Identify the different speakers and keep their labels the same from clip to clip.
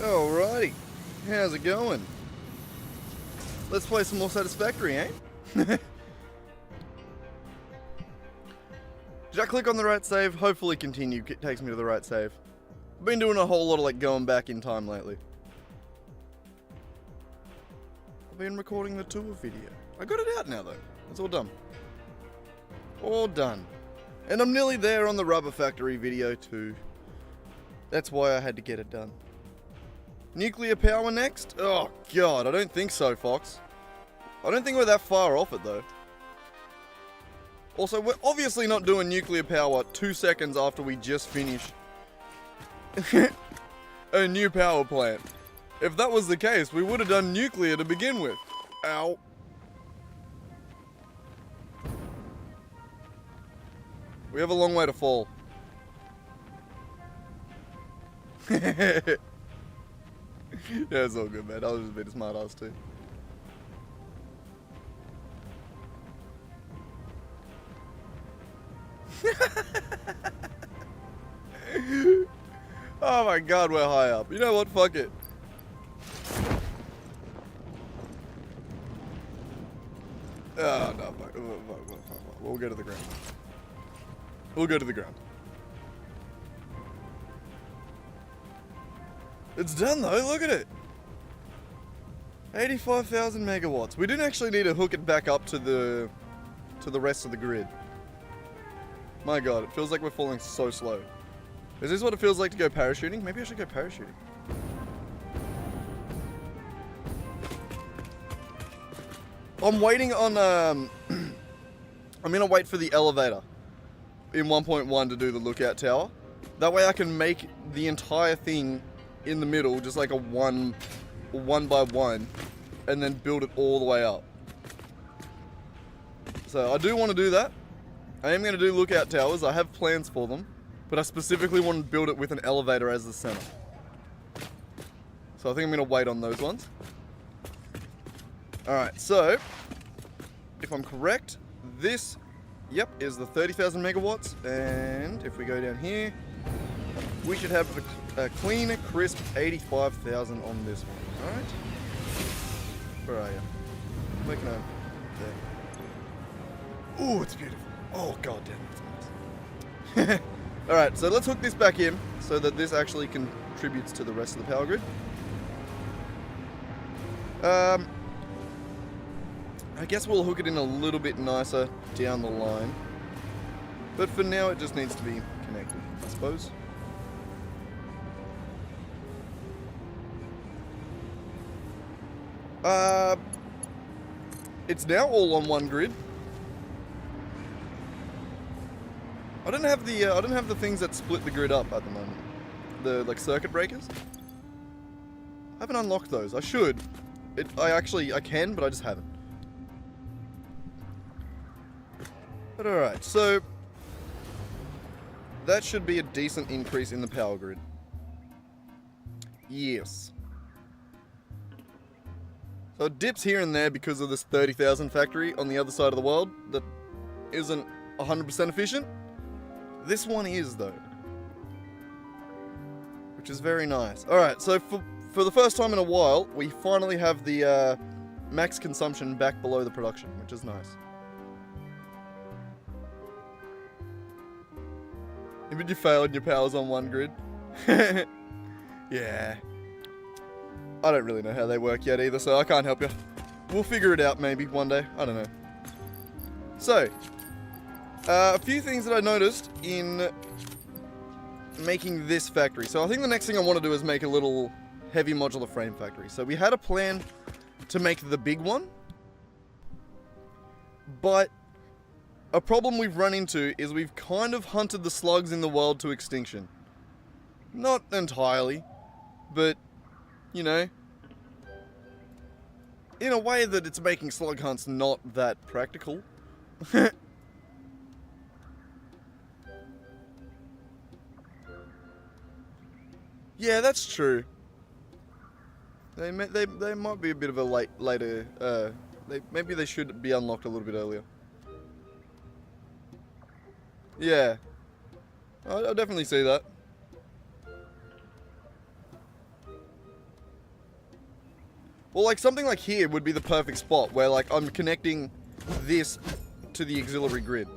Speaker 1: Alrighty, how's it going? Let's play some more Satisfactory, eh? Did I click on the right save? Hopefully continue takes me to the right save. I've been doing a whole lot of like going back in time lately. I've been recording the tour video. I got it out now though. It's all done. All done. And I'm nearly there on the Rubber Factory video too. That's why I had to get it done. Nuclear power next? Oh god, I don't think so, Fox. I don't think we're that far off it though. Also, we're obviously not doing nuclear power 2 seconds after we just finished a new power plant. If that was the case, we would have done nuclear to begin with. Ow. We have a long way to fall. Yeah, it's all good, man. I was just being a smart ass too. Oh my god, we're high up. You know what? Fuck it. Oh, no, fuck. We'll go to the ground. We'll go to the ground. It's done though, look at it. 85,000 megawatts. We didn't actually need to hook it back up to the rest of the grid. My god, it feels like we're falling so slow. Is this what it feels like to go parachuting? Maybe I should go parachuting. I'm waiting on, I'm gonna wait for the elevator in 1.1 to do the lookout tower. That way I can make the entire thing in the middle, just like a one by one, and then build it all the way up. So I do want to do that. I am going to do lookout towers. I have plans for them, but I specifically want to build it with an elevator as the center. So I think I'm going to wait on those ones. Alright, so if I'm correct, this, yep, is the 30,000 megawatts, and if we go down here, we should have a clean, crisp 85,000 on this one. Alright? Where are you? Making a... there. Ooh, it's beautiful. Oh, god damn, that's nice. Alright, so let's hook this back in so that this actually contributes to the rest of the power grid. I guess we'll hook it in a little bit nicer down the line. But for now, it just needs to be connected, I suppose. It's now all on one grid. I don't have the things that split the grid up at the moment. The like circuit breakers. I haven't unlocked those. I should. I can, but I just haven't. But alright, so that should be a decent increase in the power grid. Yes. So it dips here and there because of this 30,000 factory on the other side of the world that isn't 100% efficient. This one is though, which is very nice. Alright, so for the first time in a while, we finally have the max consumption back below the production, which is nice. Even you failed and your power's on one grid. Yeah. I don't really know how they work yet either, so I can't help you. We'll figure it out maybe one day. I don't know. So, a few things that I noticed in making this factory. So I think the next thing I want to do is make a little heavy modular frame factory. So we had a plan to make the big one, but a problem we've run into is we've kind of hunted the slugs in the world to extinction. Not entirely, but, you know, in a way that it's making slug hunts not that practical. Yeah, that's true. They might be a bit of a later. Maybe they should be unlocked a little bit earlier. Yeah, I'll definitely see that. Well, like, something like here would be the perfect spot where, like, I'm connecting this to the auxiliary grid.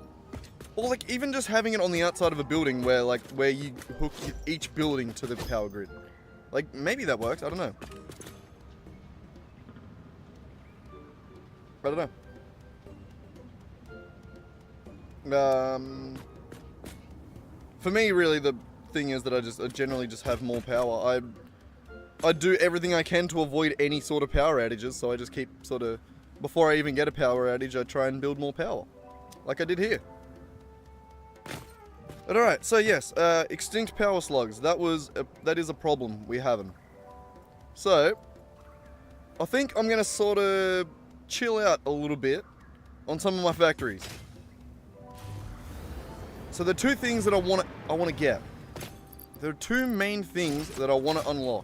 Speaker 1: Or, like, even just having it on the outside of a building where, like, where you hook each building to the power grid. Like, maybe that works. I don't know. I don't know. For me, really, the thing is that I generally just have more power. I do everything I can to avoid any sort of power outages, so I just keep sort of, before I even get a power outage, I try and build more power. Like I did here. But alright, so yes, extinct power slugs. That is a problem we have them. So, I think I'm gonna sort of chill out a little bit on some of my factories. So the two things that I want to get. There are two main things that I want to unlock.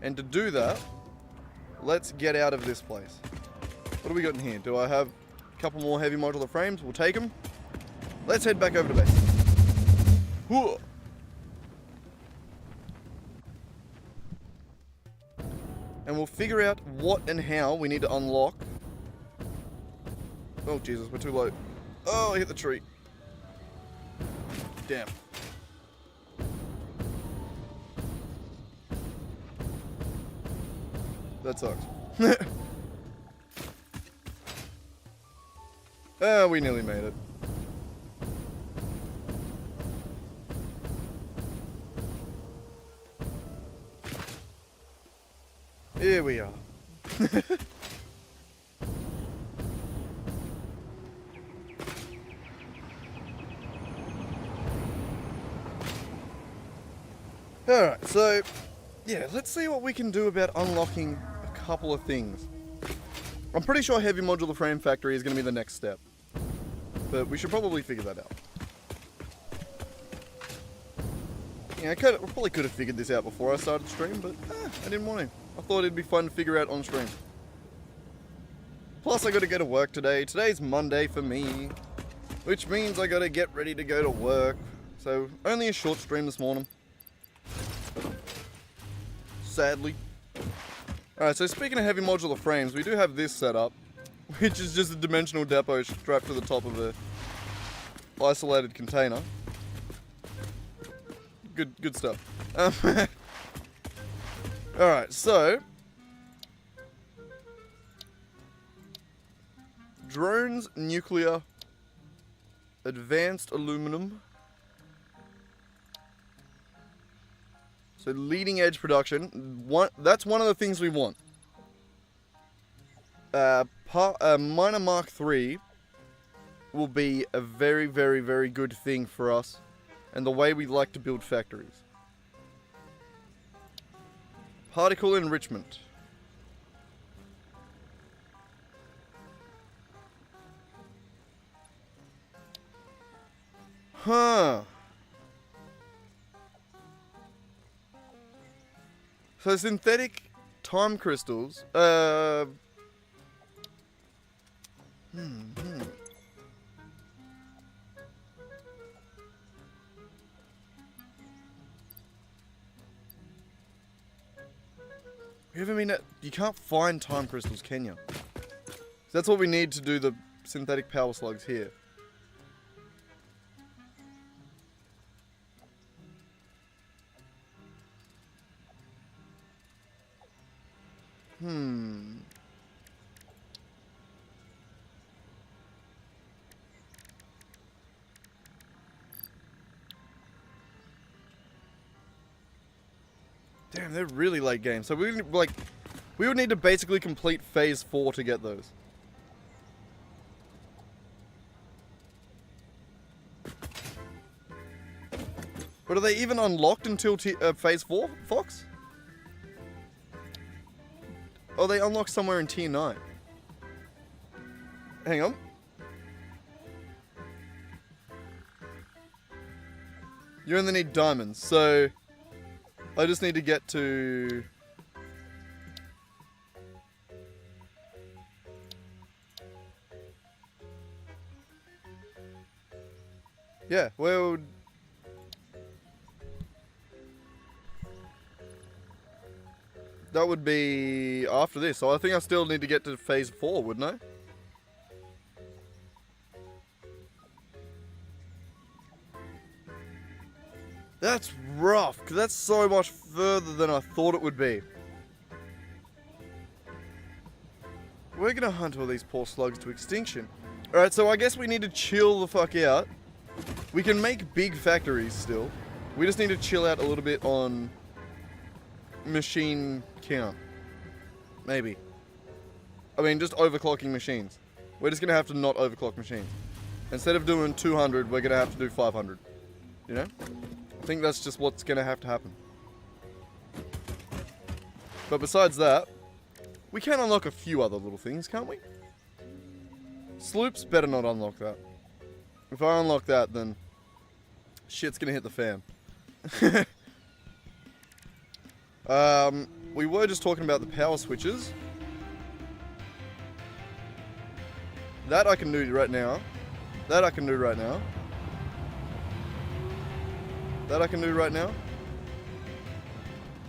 Speaker 1: And to do that, let's get out of this place. What do we got in here? Do I have a couple more heavy modular frames? We'll take them. Let's head back over to base. Whoa. And we'll figure out what and how we need to unlock. Oh Jesus, we're too low. Oh, I hit the tree. Damn. That sucks. We nearly made it. Here we are. Alright, so, yeah, let's see what we can do about unlocking a couple of things. I'm pretty sure heavy modular frame factory is going to be the next step. But we should probably figure that out. Yeah, I probably could have figured this out before I started the stream, but I didn't want to. I thought it'd be fun to figure out on stream. Plus, I got to go to work today. Today's Monday for me, which means I got to get ready to go to work. So, only a short stream this morning. Sadly. Alright, so speaking of heavy modular frames, we do have this set up, which is just a dimensional depot strapped to the top of a isolated container. Good stuff. Alright, so drones, nuclear, advanced aluminum. So leading edge production, that's one of the things we want. Miner Mark III will be a very, very, very good thing for us and the way we like to build factories. Particle enrichment. Huh. So synthetic time crystals, You ever mean that you can't find time crystals, can you? That's what we need to do the synthetic power slugs here. Damn, they're really late game. So we would need to basically complete phase 4 to get those. But are they even unlocked until phase 4, Fox? Oh, they unlock somewhere in tier 9. Hang on. You only need diamonds, so I just need to get to... Yeah, well... That would be after this. So I think I still need to get to phase 4, wouldn't I? That's rough, because that's so much further than I thought it would be. We're gonna hunt all these poor slugs to extinction. Alright, so I guess we need to chill the fuck out. We can make big factories still. We just need to chill out a little bit on machine count. Maybe. I mean, just overclocking machines. We're just gonna have to not overclock machines. Instead of doing 200, we're gonna have to do 500. You know? I think that's just what's gonna have to happen. But besides that, we can unlock a few other little things, can't we? Sloops, better not unlock that. If I unlock that, then shit's gonna hit the fan. We were just talking about the power switches. That I can do right now. That I can do right now. That I can do right now.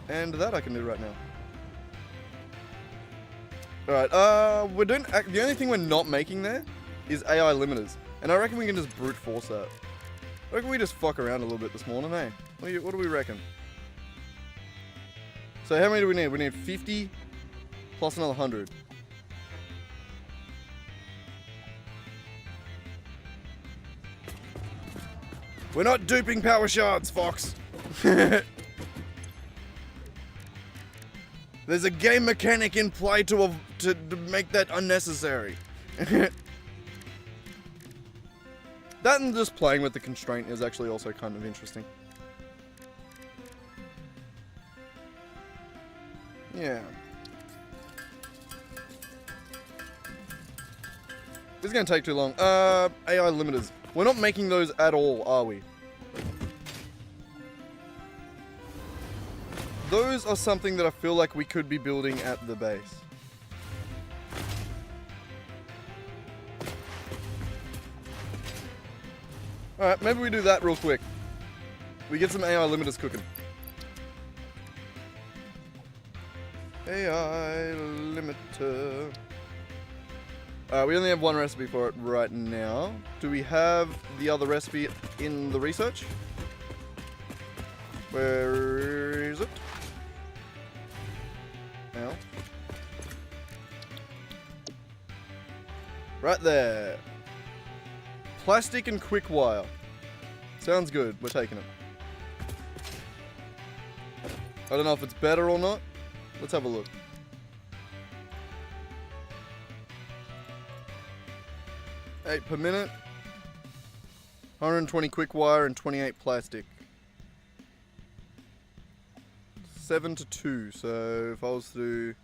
Speaker 1: And that I can do right now. Alright, we're doing... The only thing we're not making there is AI limiters. And I reckon we can just brute force that. I reckon we just fuck around a little bit this morning, eh? What do we reckon? So how many do we need? We need 50 plus another 100. We're not duping power shards, Fox. There's a game mechanic in play to make that unnecessary. That and just playing with the constraint is actually also kind of interesting. Yeah. This is going to take too long. AI limiters. We're not making those at all, are we? Those are something that I feel like we could be building at the base. Alright, maybe we do that real quick. We get some AI limiters cooking. AI limiter. We only have one recipe for it right now. Do we have the other recipe in the research? Where is it? Now. Right there. Plastic and quick wire. Sounds good. We're taking it. I don't know if it's better or not. Let's have a look. $8 per minute. 120 quick wire and 28 plastic. 7 to 2. So if I was to do...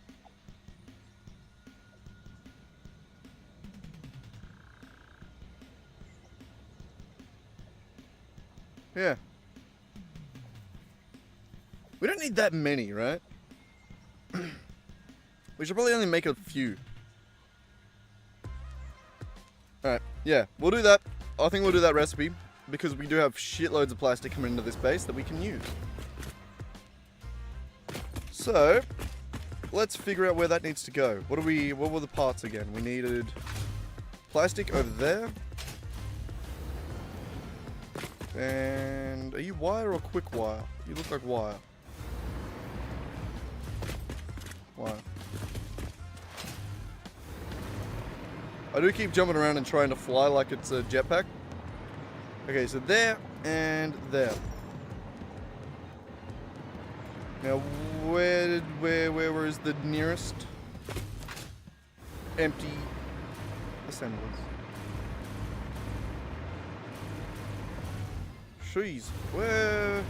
Speaker 1: Yeah. We don't need that many, right? We should probably only make a few. Alright, yeah, we'll do that. I think we'll do that recipe because we do have shitloads of plastic coming into this base that we can use. So, let's figure out where that needs to go. What were the parts again? We needed plastic over there. And are you wire or quick wire? You look like wire. Wire. I do keep jumping around and trying to fly like it's a jetpack. Okay, so there and there. Now, where is the nearest empty assemblers? Jeez, where?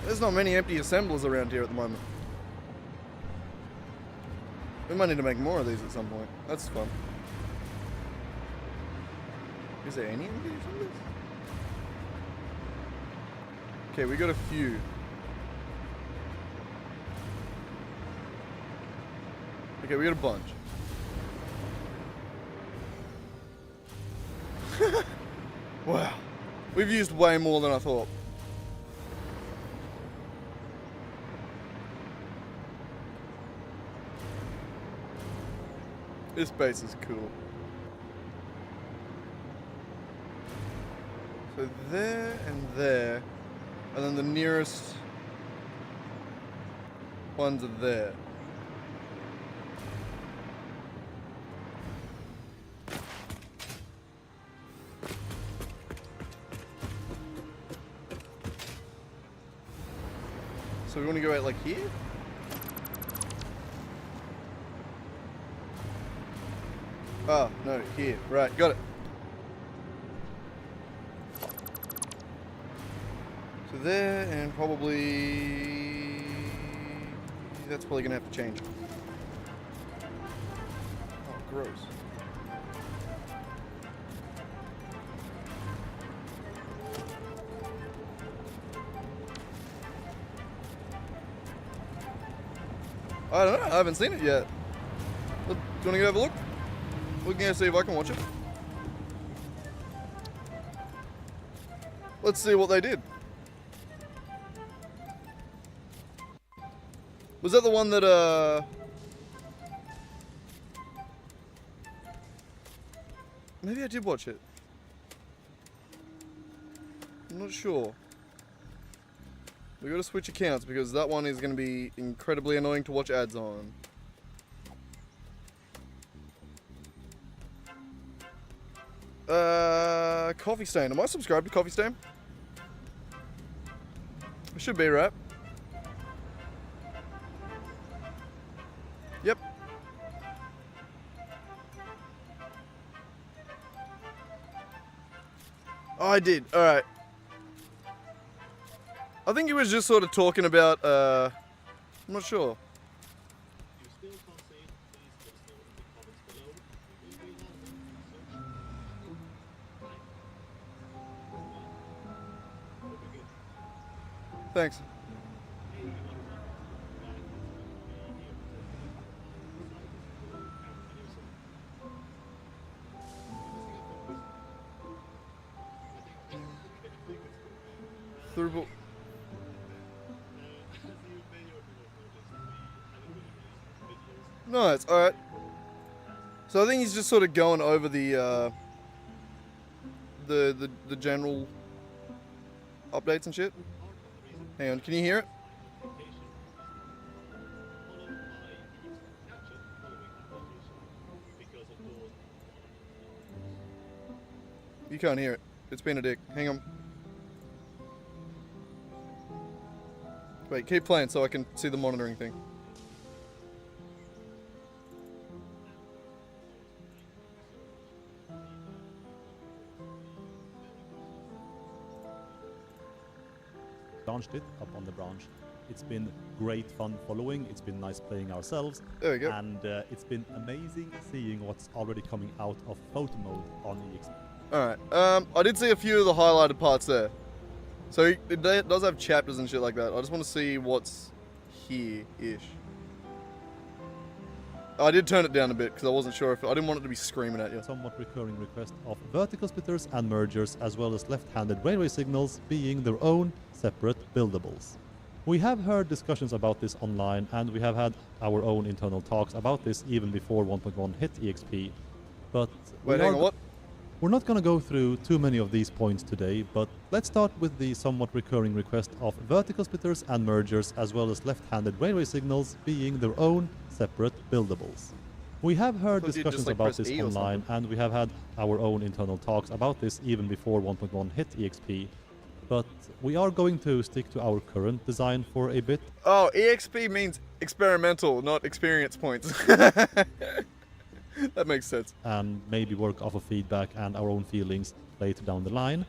Speaker 1: There's not many empty assemblers around here at the moment. We might need to make more of these at some point. That's fun. Is there any empty assemblers? Okay, we got a few. Okay, we got a bunch. Wow. We've used way more than I thought. This base is cool. So there and there, and then the nearest ones are there. So we want to go out like here? Oh, no, here. Right, got it. So there, and probably... That's probably going to have to change. Oh, gross. I don't know, I haven't seen it yet. Do you want to go have a look? We can go see if I can watch it. Let's see what they did. Was that the one that, maybe I did watch it. I'm not sure. We gotta switch accounts because that one is gonna be incredibly annoying to watch ads on. Coffee Stain. Am I subscribed to Coffee Stain? I should be, right? Yep. Oh, I did. Alright. I think he was just sort of talking about, I'm not sure. Thanks. Through. Nice. All right. So I think he's just sort of going over the general updates and shit. Hang on, can you hear it? You can't hear it. It's been a dick. Hang on. Wait, keep playing so I can see the monitoring thing.
Speaker 2: Launched it up on the branch. It's been great fun following. It's been nice playing ourselves.
Speaker 1: There we go.
Speaker 2: And it's been amazing seeing what's already coming out of photo mode on EXP.
Speaker 1: Alright, I did see a few of the highlighted parts there. So it does have chapters and shit like that. I just want to see what's here-ish. I did turn it down a bit because I wasn't sure if I didn't want it to be screaming at you.
Speaker 2: Somewhat recurring request of vertical splitters and mergers, as well as left-handed railway signals being their own separate buildables. We have heard discussions about this online, and we have had our own internal talks about this even before 1.1 hit EXP. But
Speaker 1: wait, hang on, what?
Speaker 2: We're not going to go through too many of these points today, but let's start with the somewhat recurring request of vertical splitters and mergers, as well as left-handed railway signals being their own separate buildables. We have heard discussions about this online, and we have had our own internal talks about this even before 1.1 hit EXP. But we are going to stick to our current design for a bit.
Speaker 1: Oh, EXP means experimental, not experience points. That makes sense.
Speaker 2: And maybe work off of feedback and our own feelings later down the line.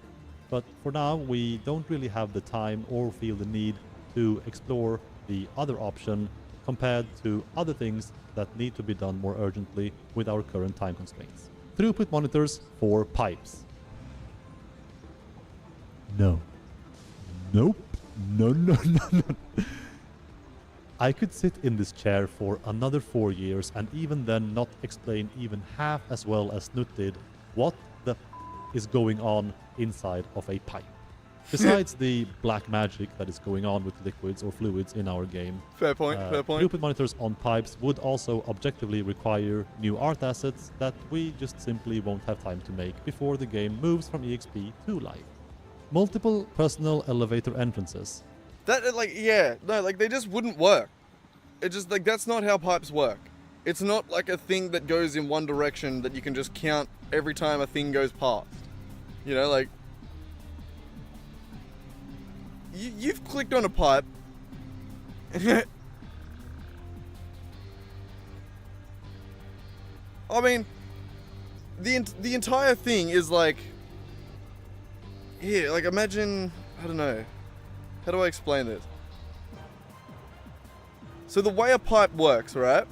Speaker 2: But for now, we don't really have the time or feel the need to explore the other option compared to other things that need to be done more urgently with our current time constraints. Throughput monitors for pipes. No. Nope. No. I could sit in this chair for another 4 years and even then not explain even half as well as Knut did what the is going on inside of a pipe. Besides the black magic that is going on with liquids or fluids in our game,
Speaker 1: Fair point, fair point.
Speaker 2: throughput monitors on pipes would also objectively require new art assets that we just simply won't have time to make before the game moves from EXP to live. Multiple personal elevator entrances.
Speaker 1: That, like, yeah, no, like, they just wouldn't work. It just, like, that's not how pipes work. It's not like a thing that goes in one direction that you can just count every time a thing goes past. You know, like, you've clicked on a pipe. I mean, the entire thing is like, here, like, imagine, I don't know, how do I explain this? So the way a pipe works, right?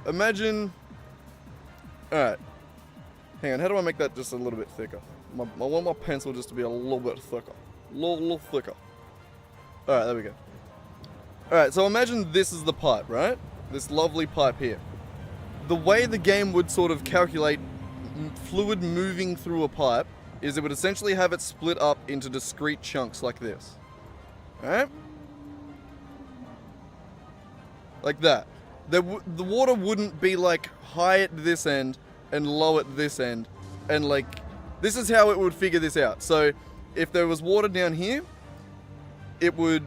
Speaker 1: Imagine, alright, hang on, how do I make that just a little bit thicker? I want my pencil just to be a little bit thicker. A little thicker. Alright, there we go. Alright, so imagine this is the pipe, right? This lovely pipe here. The way the game would sort of calculate fluid moving through a pipe is it would essentially have it split up into discrete chunks like this. Alright? Like that. The water wouldn't be like high at this end and low at this end. And like, this is how it would figure this out. So if there was water down here, it would...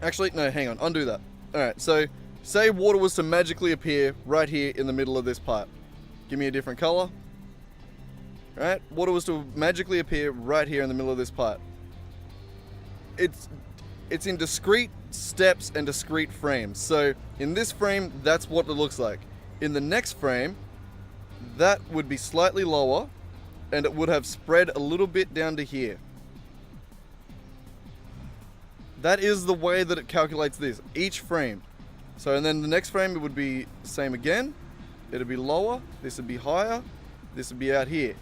Speaker 1: Actually, no, hang on, undo that. Alright, so say water was to magically appear right here in the middle of this pipe. Give me a different color. Right? Water was to magically appear right here in the middle of this pipe. It's in discrete steps and discrete frames. So in this frame, that's what it looks like. In the next frame, that would be slightly lower and it would have spread a little bit down to here. That is the way that it calculates this, each frame. So, and then the next frame, it would be same again. It'd be lower, this would be higher, this would be out here.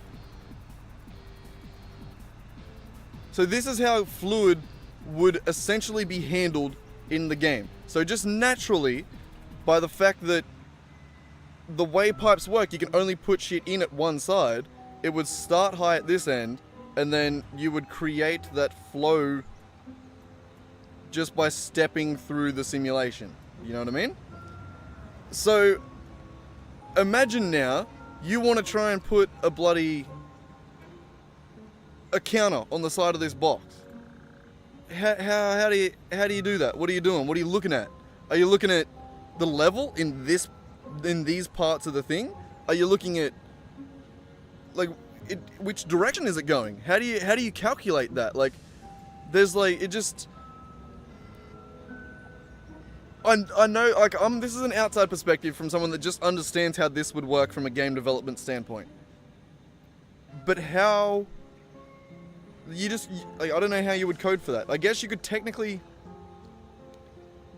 Speaker 1: So this is how fluid would essentially be handled in the game. So just naturally, by the fact that the way pipes work, you can only put shit in at one side, it would start high at this end, and then you would create that flow just by stepping through the simulation. You know what I mean? So, imagine now, you want to try and put a counter on the side of this box. How do you do that? What are you doing? What are you looking at? Are you looking at the level in these parts of the thing? Are you looking at like which direction is it going? How do you calculate that? Like, there's like, it just, I know, like, this is an outside perspective from someone that just understands how this would work from a game development standpoint. But how like, I don't know how you would code for that. I guess you could technically,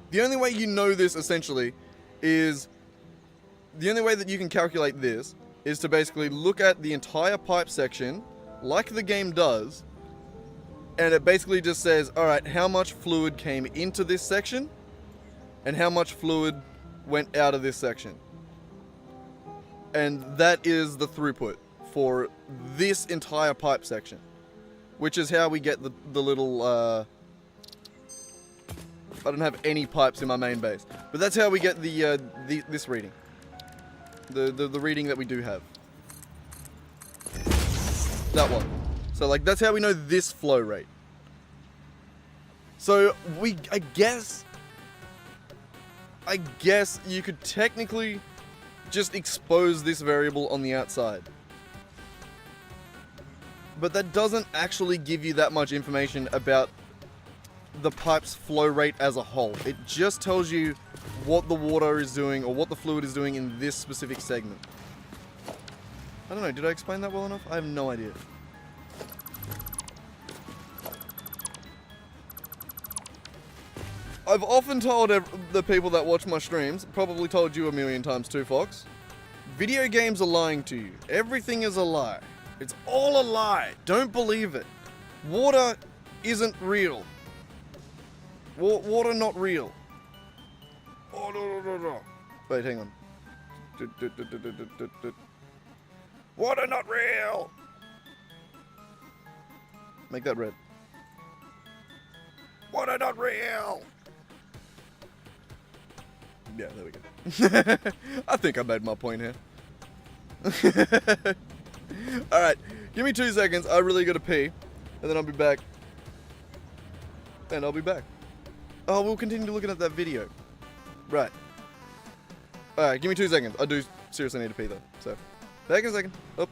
Speaker 1: the only way you know this essentially is, the only way that you can calculate this is to basically look at the entire pipe section, like the game does, and it basically just says, alright, how much fluid came into this section, and how much fluid went out of this section. And that is the throughput for this entire pipe section. Which is how we get the little, I don't have any pipes in my main base. But that's how we get this reading. The reading that we do have. That one. So like, that's how we know this flow rate. So I guess you could technically just expose this variable on the outside. But that doesn't actually give you that much information about the pipe's flow rate as a whole. It just tells you what the water is doing or what the fluid is doing in this specific segment. I don't know, did I explain that well enough? I have no idea. I've often told the people that watch my streams, probably told you a million times too, Fox, video games are lying to you. Everything is a lie. It's all a lie. Don't believe it. Water isn't real. Water not real. Oh, no. Wait, hang on. Water not real. Make that red. Water not real! Yeah, there we go. I think I made my point here. Alright, give me 2 seconds. I really gotta pee. And then I'll be back. And I'll be back. Oh, we'll continue looking at that video. Right. Alright, give me 2 seconds. I do seriously need to pee though. So, back in a second. Oh.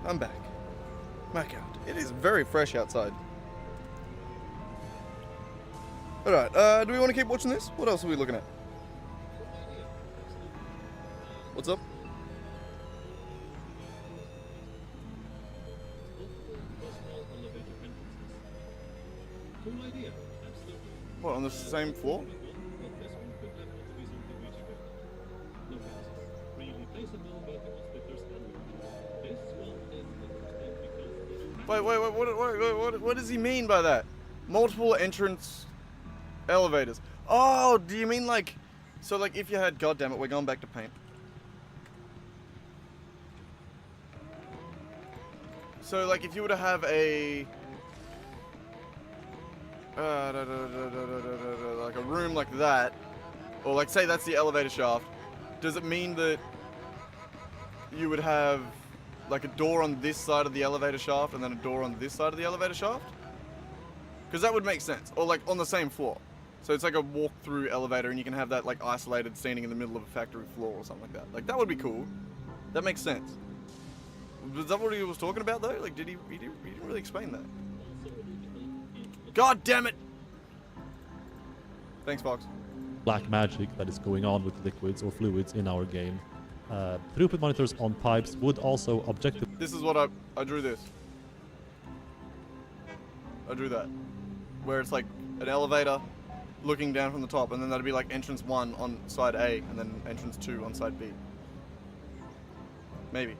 Speaker 1: I'm back. My God, it is very fresh outside. Alright, do we want to keep watching this? What else are we looking at? What's up? What, on the same floor? Wait, what does he mean by that? Multiple entrance elevators. Oh, do you mean like, so like if you had, God damn it, we're going back to paint. So like if you were to have a, like a room like that, or like say that's the elevator shaft, does it mean that you would have like a door on this side of the elevator shaft and then a door on this side of the elevator shaft? Because that would make sense. Or like on the same floor. So it's like a walk-through elevator and you can have that like isolated standing in the middle of a factory floor or something like that. Like that would be cool. That makes sense. Was that what he was talking about though? Like he didn't really explain that. God damn it! Thanks, Fox.
Speaker 2: Black magic that is going on with liquids or fluids in our game. Throughput monitors on pipes would also objectively...
Speaker 1: This is what I drew this. I drew that. Where it's like an elevator looking down from the top, and then that'd be like entrance 1 on side A, and then entrance 2 on side B. Maybe.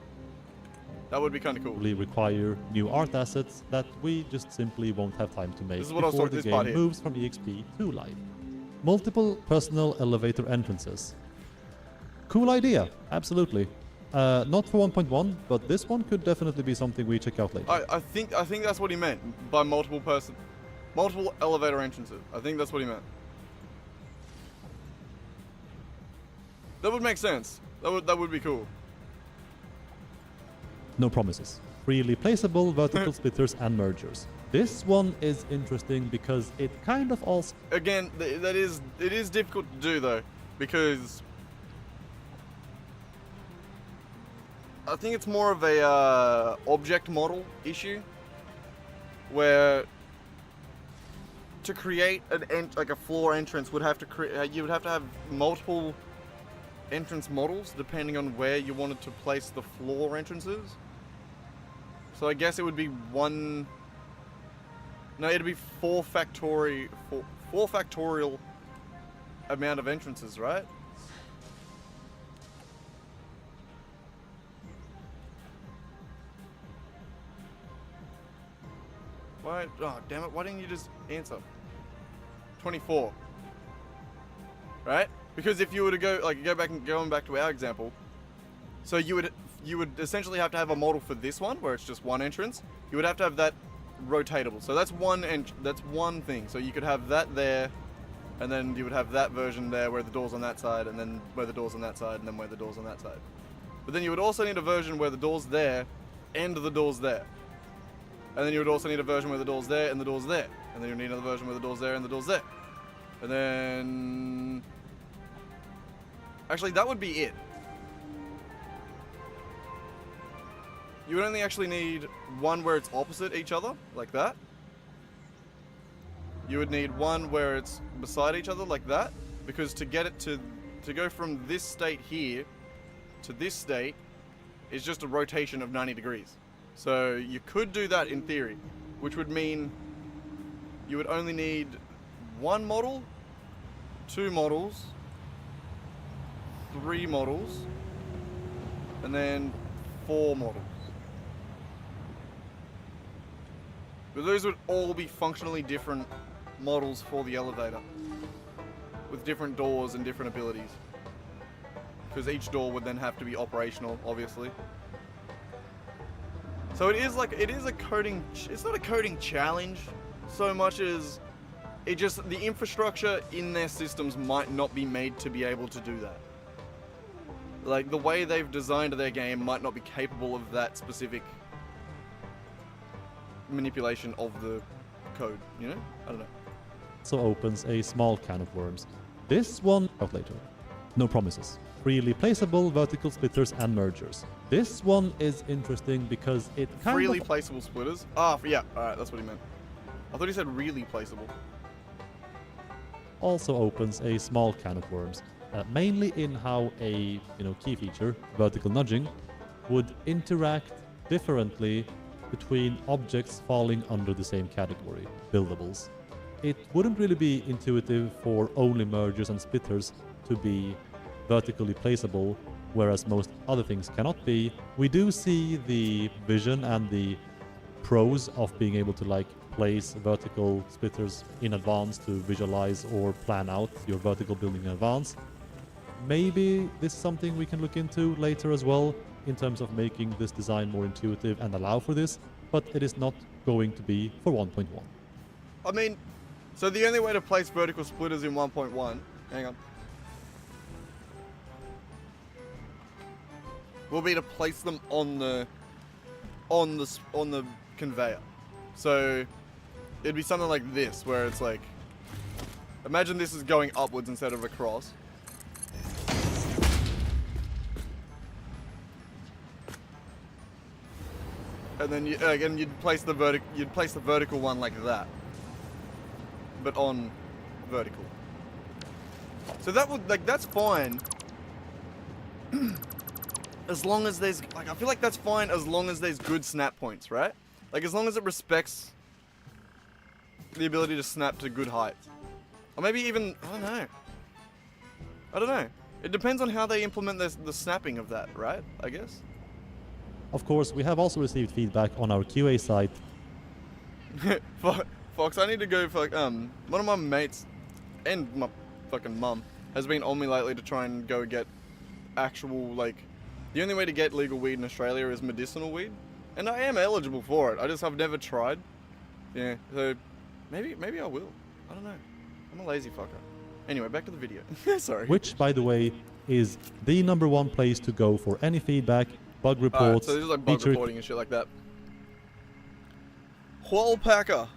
Speaker 1: That would be kind of cool.
Speaker 2: Require new art assets that we just simply won't have time to make
Speaker 1: before
Speaker 2: the game moves from EXP to live. Multiple personal elevator entrances. Cool idea, absolutely. Not for 1.1, but this one could definitely be something we check out later.
Speaker 1: I think that's what he meant by multiple elevator entrances. I think that's what he meant. That would make sense. That would be cool.
Speaker 2: No promises. Freely placeable vertical splitters and mergers. This one is interesting because it kind of also...
Speaker 1: Again, it is difficult to do though, because I think it's more of a object model issue, where to create like a floor entrance would have to you would have to have multiple entrance models depending on where you wanted to place the floor entrances. So I guess it would be one. No, it'd be 4 factorial amount of entrances, right? Why? Oh, damn it. Why didn't you just answer? 24. Right? Because if you were to go, like, going back to our example, so you would essentially have to have a model for this one, where it's just one entrance. You would have to have that rotatable. So that's one thing. So you could have that there, and then you would have that version there where the door's on that side, and then where the door's on that side, and then where the door's on that side. But then you would also need a version where the door's there, and the door's there. And then you would also need a version where the door's there, and the door's there. And then you need another version where the door's there, and the door's there. And then... Actually, that would be it. You would only actually need one where it's opposite each other, like that. You would need one where it's beside each other, like that. Because to get it to go from this state here to this state is just a rotation of 90 degrees. So you could do that in theory, which would mean you would only need one model, 2 models, 3 models, and then 4 models. But those would all be functionally different models for the elevator, with different doors and different abilities. Because each door would then have to be operational, obviously. So it is a coding, it's not a coding challenge so much as the infrastructure in their systems might not be made to be able to do that. Like, the way they've designed their game might not be capable of that specific manipulation of the code, you know? I don't know.
Speaker 2: So opens a small can of worms. This one out later. No promises. Freely placeable vertical splitters and mergers. This one is interesting because it kind
Speaker 1: Freely
Speaker 2: of...
Speaker 1: placeable splitters? Ah, yeah, alright, that's what he meant. I thought he said really placeable.
Speaker 2: also opens a small can of worms, mainly in how a key feature, vertical nudging, would interact differently between objects falling under the same category, buildables. It wouldn't really be intuitive for only mergers and splitters to be vertically placeable, whereas most other things cannot be. We do see the vision and the pros of being able to place vertical splitters in advance to visualize or plan out your vertical building in advance. Maybe this is something we can look into later as well in terms of making this design more intuitive and allow for this, but it is not going to be for 1.1.
Speaker 1: I mean, so the only way to place vertical splitters in 1.1, hang on, will be to place them on the conveyor. So it'd be something like this, where it's like, imagine this is going upwards instead of across. And then you'd place the vertical one like that, but on vertical. So that would that's fine. As long as there's I feel like that's fine as long as there's good snap points, right? As long as it respects the ability to snap to good heights. Or maybe even, I don't know. It depends on how they implement the snapping of that, right? I guess.
Speaker 2: Of course, we have also received feedback on our QA site.
Speaker 1: Fox, I need to go for one of my mates and my fucking mum has been on me lately to try and go get actual the only way to get legal weed in Australia is medicinal weed, and I am eligible for it. I've never tried. Yeah, so maybe I will. I don't know. I'm a lazy fucker. Anyway, back to the video. Sorry.
Speaker 2: Which, by the way, is the #1 place to go for any feedback, bug reports.
Speaker 1: So this is bug reporting and shit like that. Hualpaca.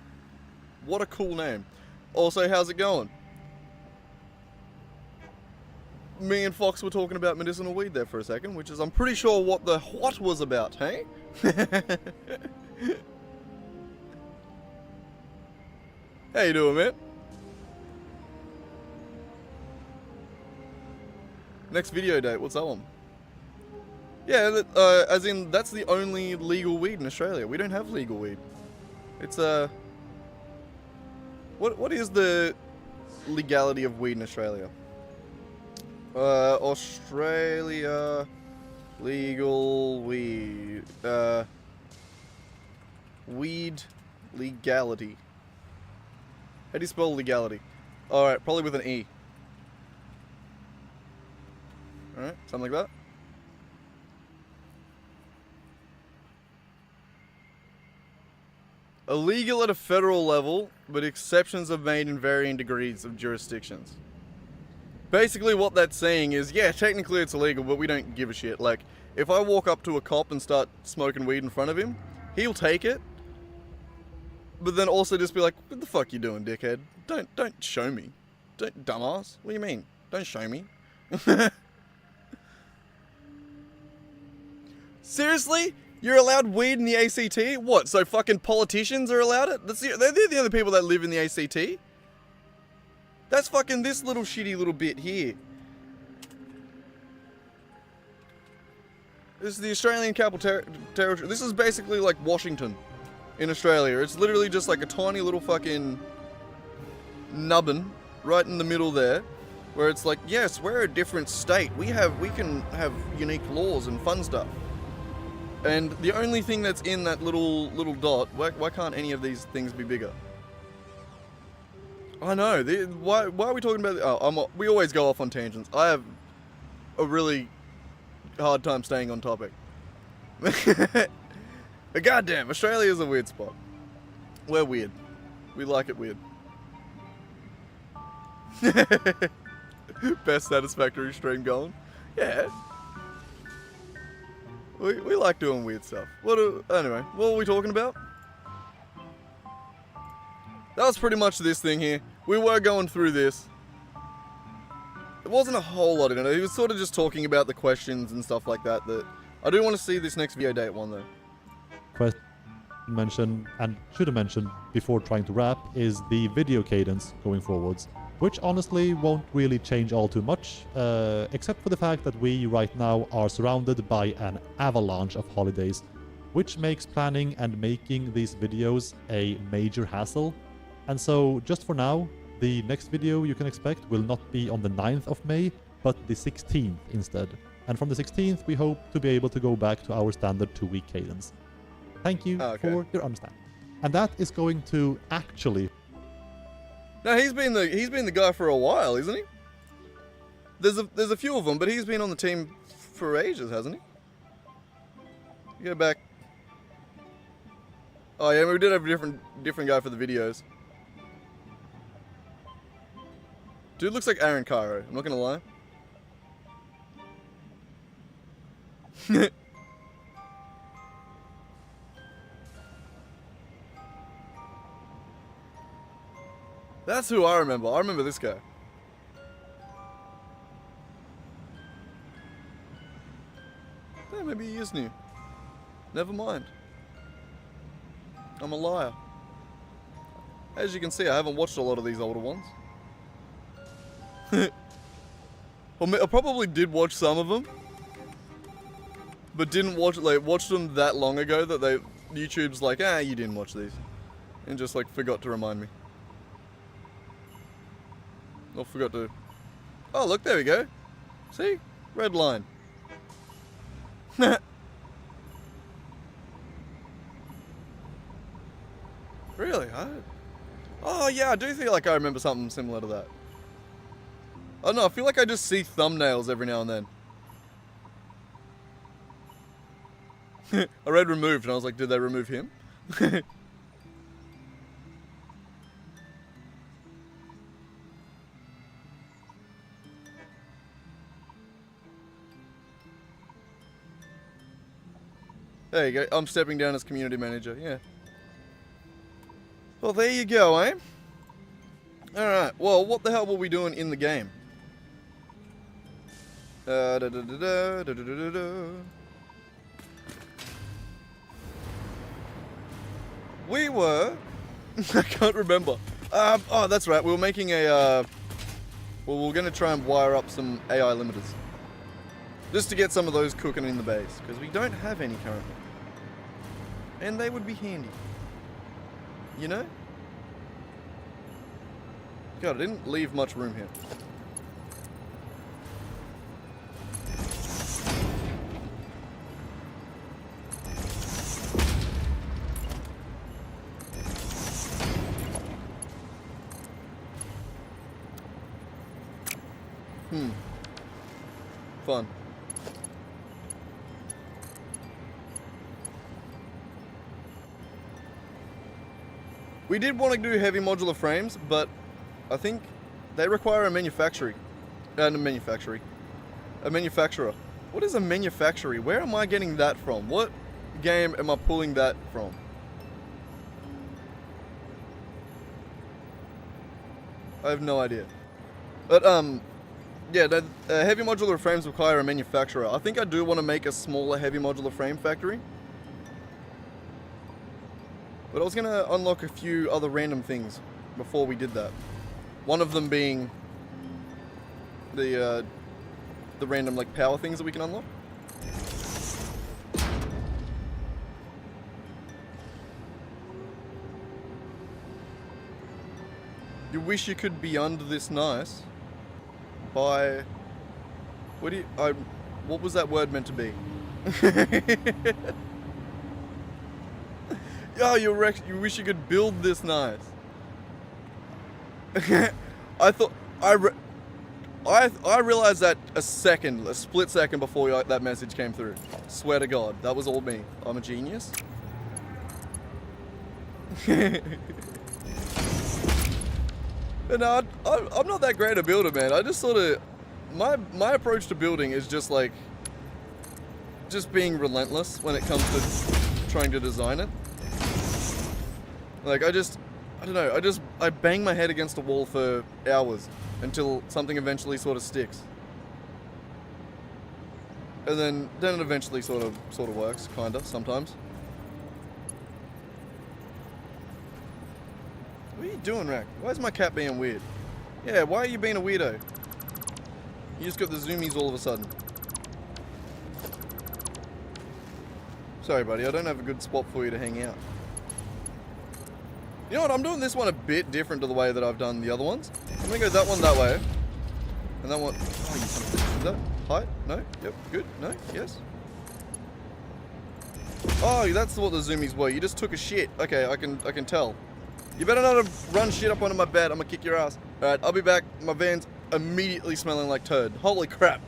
Speaker 1: What a cool name. Also, how's it going? Me and Fox were talking about medicinal weed there for a second, which is, I'm pretty sure, what the what was about, hey? How you doing, man? Next video date, what's that one? Yeah, as in, that's the only legal weed in Australia. We don't have legal weed. It's, what is the legality of weed in Australia? Australia legal weed. Weed Legality. How do you spell legality? Alright, probably with an E. Alright, something like that. Illegal at a federal level, but exceptions are made in varying degrees of jurisdictions. Basically what that's saying is, yeah, technically it's illegal, but we don't give a shit. Like, if I walk up to a cop and start smoking weed in front of him, he'll take it. But then also just be like, what the fuck you doing, dickhead? Don't show me. Don't, dumbass. What do you mean? Don't show me. Seriously? You're allowed weed in the ACT? What, so fucking politicians are allowed it? They're the only people that live in the ACT? That's fucking this little shitty little bit here. This is the Australian Capital Territory. This is basically like Washington in Australia. It's literally just like a tiny little fucking nubbin right in the middle there, where it's like, yes, we're a different state. We can have unique laws and fun stuff. And the only thing that's in that little dot, why can't any of these things be bigger? I know. Why are we talking about? We always go off on tangents. I have a really hard time staying on topic. But goddamn, Australia is a weird spot. We're weird. We like it weird. Best Satisfactory stream going. Yeah. We like doing weird stuff. Anyway, what were we talking about? That was pretty much this thing here. We were going through this. There wasn't a whole lot in it. He was sort of just talking about the questions and stuff like that. That I do want to see this next video date one though.
Speaker 2: Mention and should have mentioned before trying to wrap is the video cadence going forwards, which honestly won't really change all too much, except for the fact that we right now are surrounded by an avalanche of holidays, which makes planning and making these videos a major hassle. And so just for now, the next video you can expect will not be on the 9th of May, but the 16th instead. And from the 16th we hope to be able to go back to our standard 2-week cadence. Thank you for your understanding. And that is going to actually...
Speaker 1: No, he's been the guy for a while, isn't he? There's a few of them, but he's been on the team for ages, hasn't he? You go back. Oh yeah, we did have a different guy for the videos. Dude looks like Aaron Cairo, I'm not gonna lie. That's who I remember. I remember this guy. Yeah, maybe he is new. Never mind. I'm a liar. As you can see, I haven't watched a lot of these older ones. I probably did watch some of them, but didn't watched them that long ago that YouTube's like, you didn't watch these, and just like forgot to remind me. Or forgot to... Oh, look, there we go. See? Red line. Really? Oh, yeah, I do feel like I remember something similar to that. I don't know, I feel like I just see thumbnails every now and then. I read removed and I was like, did they remove him? There you go. I'm stepping down as community manager. Yeah. Well, there you go, eh? Alright. Well, what the hell were we doing in the game? We were... I can't remember. Oh, that's right. We were making a... Well, we're going to try and wire up some AI limiters. Just to get some of those cooking in the base. Because we don't have any currently. And they would be handy. You know? God, I didn't leave much room here. Fun. We did want to do heavy modular frames, but I think they require a manufacturer. A manufacturer. What is a manufacturer? Where am I getting that from? What game am I pulling that from? I have no idea. But yeah, the heavy modular frames require a manufacturer. I think I do want to make a smaller heavy modular frame factory. But I was gonna unlock a few other random things before we did that. One of them being the random like power things that we can unlock. You wish you could be under this nice by what was that word meant to be? Yeah, you wish you could build this nice. I thought I realized that a split second before that message came through. Swear to God, that was all me. I'm a genius. But no, I'm not that great a builder, man. I just sort of my approach to building is just like being relentless when it comes to trying to design it. Like I don't know, I bang my head against a wall for hours until something eventually sort of sticks. And then it eventually sort of works, kinda, sometimes. What are you doing, Rack? Why is my cat being weird? Yeah, why are you being a weirdo? You just got the zoomies all of a sudden. Sorry, buddy, I don't have a good spot for you to hang out. You know what, I'm doing this one a bit different to the way that I've done the other ones. I'm gonna go that one that way. And that one... Oh, you son of a bitch. Is that height? No? Yep, good. No? Yes? Oh, that's what the zoomies were. You just took a shit. Okay, I can tell. You better not have run shit up onto my bed. I'm gonna kick your ass. Alright, I'll be back. My van's immediately smelling like turd. Holy crap.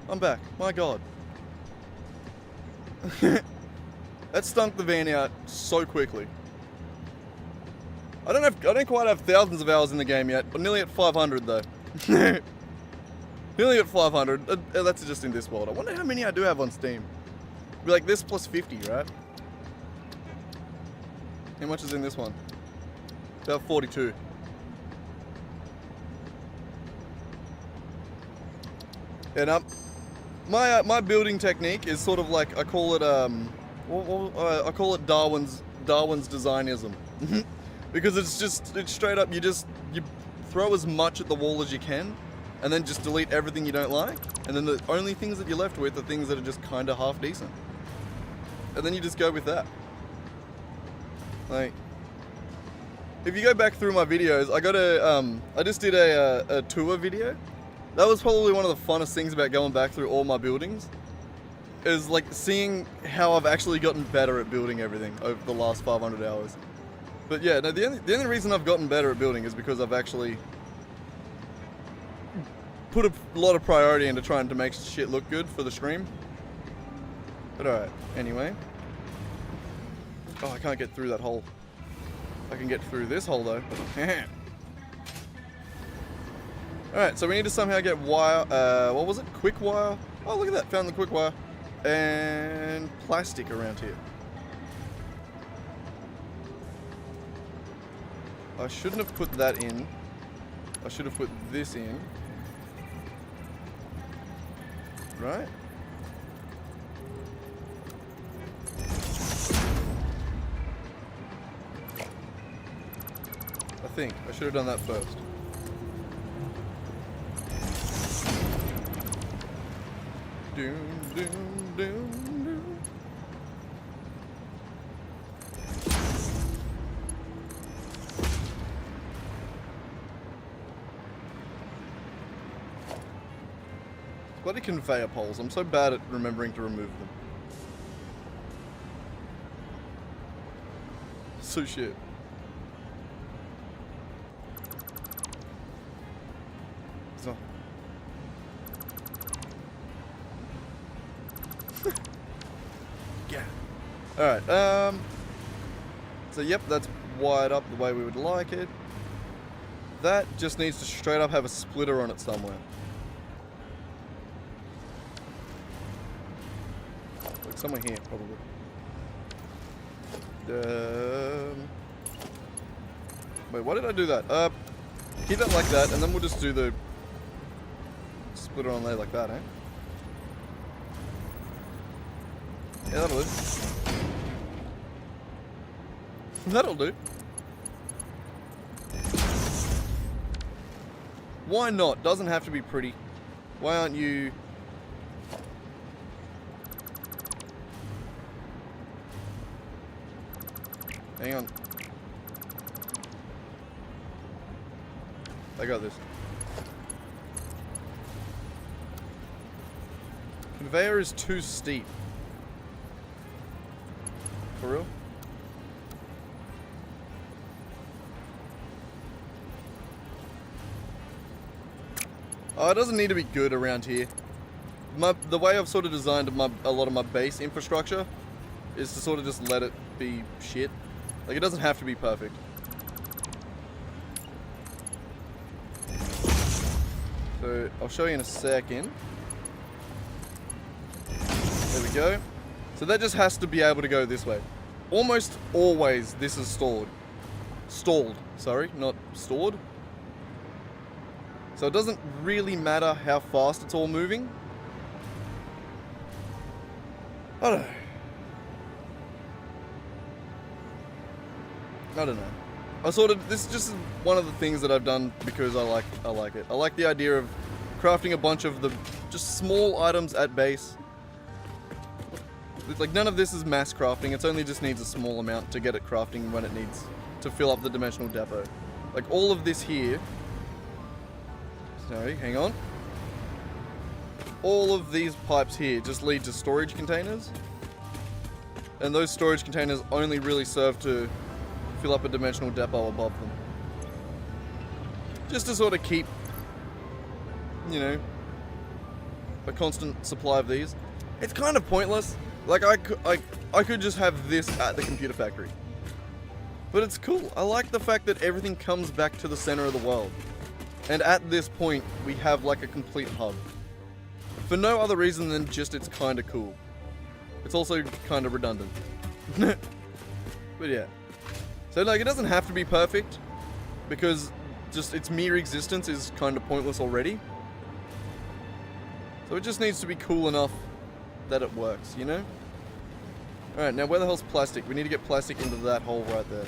Speaker 1: I'm back. My God. That stunk the van out so quickly. I don't quite have thousands of hours in the game yet, but nearly at 500 though. Nearly at 500. That's just in this world. I wonder how many I do have on Steam. Be like this plus 50, right? How much is in this one? About 42. And my building technique is sort of like I call it I call it Darwin's designism, because it's straight up you throw as much at the wall as you can, and then just delete everything you don't like, and then the only things that you're left with are things that are just kind of half decent, and then you just go with that. Like if you go back through my videos, I just did a tour video. That was probably one of the funnest things about going back through all my buildings, is like seeing how I've actually gotten better at building everything over the last 500 hours. But yeah, no, the only reason I've gotten better at building is because I've actually put a lot of priority into trying to make shit look good for the stream. But alright, anyway. Oh, I can't get through that hole. I can get through this hole though. Alright, so we need to somehow get wire, what was it? Quick wire? Oh, look at that, found the quick wire. And plastic around here. I shouldn't have put that in. I should have put this in. Right? I think I should have done that first. Doom, doom, doom, doom. Bloody conveyor poles. I'm so bad at remembering to remove them. So shit. So. Yeah. Alright, so yep, that's wired up the way we would like it. That just needs to straight up have a splitter on it somewhere. Like somewhere here, probably. Wait, why did I do that? Keep that like that, and then we'll just do the splitter on there like that, eh? Yeah, that'll do. That'll do. Why not? Doesn't have to be pretty. Why aren't you... Hang on. I got this. Conveyor is too steep. For real? Oh, it doesn't need to be good around here. The way I've sort of designed a lot of my base infrastructure is to sort of just let it be shit. Like, it doesn't have to be perfect. So, I'll show you in a second. There we go. So that just has to be able to go this way. Almost always this is stalled. Stalled, sorry, not stored. So it doesn't really matter how fast it's all moving. I don't know. This is just one of the things that I've done because I like it. I like the idea of crafting a bunch of the just small items at base. It's like none of this is mass crafting, it only just needs a small amount to get it crafting when it needs to fill up the dimensional depot. Like all of this here, sorry, hang on. All of these pipes here just lead to storage containers. And those storage containers only really serve to fill up a dimensional depot above them. Just to sort of keep, you know, a constant supply of these. It's kind of pointless. Like, I could just have this at the computer factory. But it's cool. I like the fact that everything comes back to the center of the world. And at this point, we have like a complete hub. For no other reason than just it's kind of cool. It's also kind of redundant. But yeah. So like, it doesn't have to be perfect, because just its mere existence is kind of pointless already. So it just needs to be cool enough that it works, you know? Alright, now where the hell's plastic? We need to get plastic into that hole right there.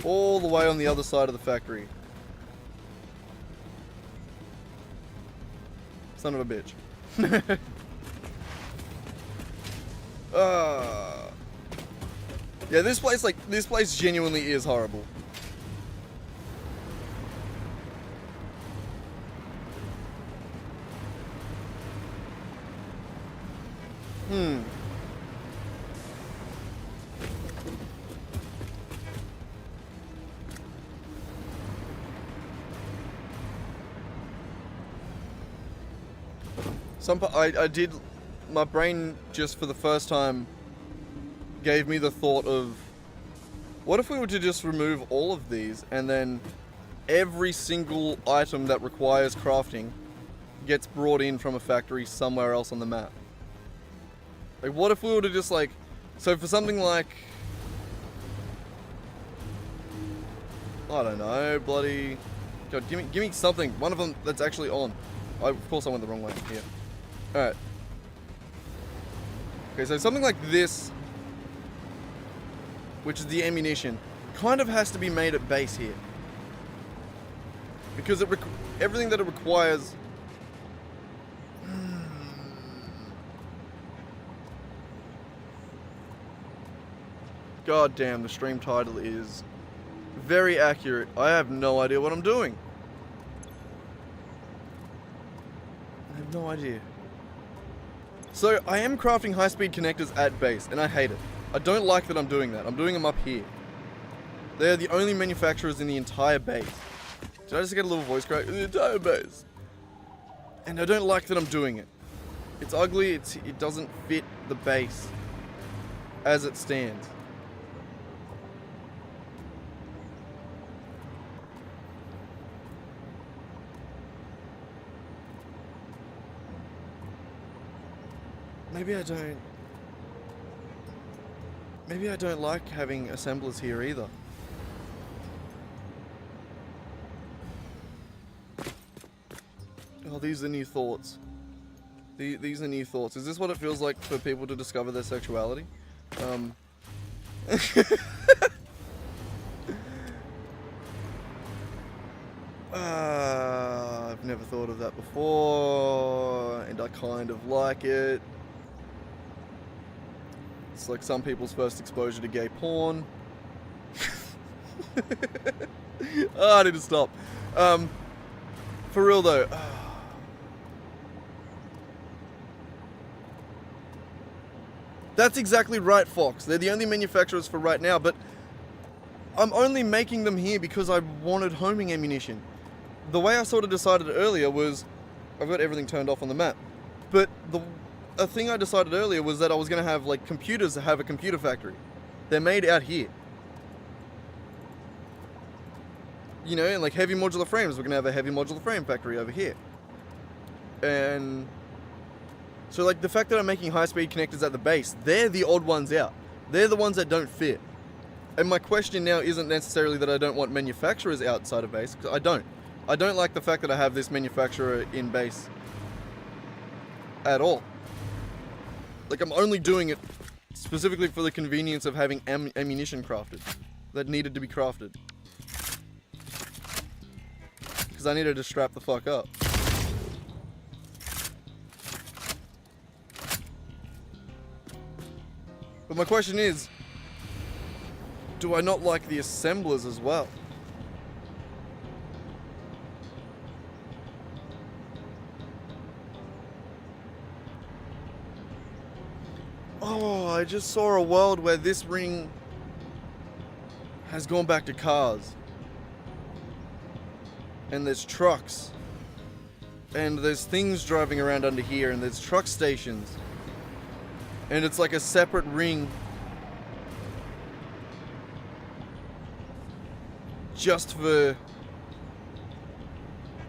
Speaker 1: All the way on the other side of the factory. son of a bitch. Yeah, this place genuinely is horrible. I did, my brain just for the first time gave me the thought of, what if we were to just remove all of these and then every single item that requires crafting gets brought in from a factory somewhere else on the map? Like, what if we were to just like, so for something like, I don't know, bloody, God, give me something, one of them that's actually on. Of course I went the wrong way here. Alright. Okay, so something like this, which is the ammunition, kind of has to be made at base here. Because everything that it requires... God damn, the stream title is very accurate. I have no idea what I'm doing. I have no idea. So, I am crafting high-speed connectors at base, and I hate it. I don't like that I'm doing that. I'm doing them up here. They're the only manufacturers in the entire base. Did I just get a little voice crack? The entire base. And I don't like that I'm doing it. It's ugly, it doesn't fit the base as it stands. Maybe I don't like having assemblers here either. Oh, these are new thoughts. These are new thoughts. Is this what it feels like for people to discover their sexuality? I've never thought of that before, and I kind of like it. It's like some people's first exposure to gay porn. I need to stop. For real though. That's exactly right, Fox. They're the only manufacturers for right now, but I'm only making them here because I wanted homing ammunition. The way I sort of decided earlier was, I've got everything turned off on the map, but a thing I decided earlier was that I was going to have like computers that have a computer factory. They're made out here. You know, and like heavy modular frames, we're going to have a heavy modular frame factory over here. And so like the fact that I'm making high-speed connectors at the base, they're the odd ones out. They're the ones that don't fit. And my question now isn't necessarily that I don't want manufacturers outside of base, because I don't. I don't like the fact that I have this manufacturer in base at all. Like, I'm only doing it specifically for the convenience of having ammunition crafted that needed to be crafted. Because I needed to strap the fuck up. But my question is, do I not like the assemblers as well? Oh, I just saw a world where this ring has gone back to cars. And there's trucks. And there's things driving around under here, and there's truck stations. And it's like a separate ring. Just for...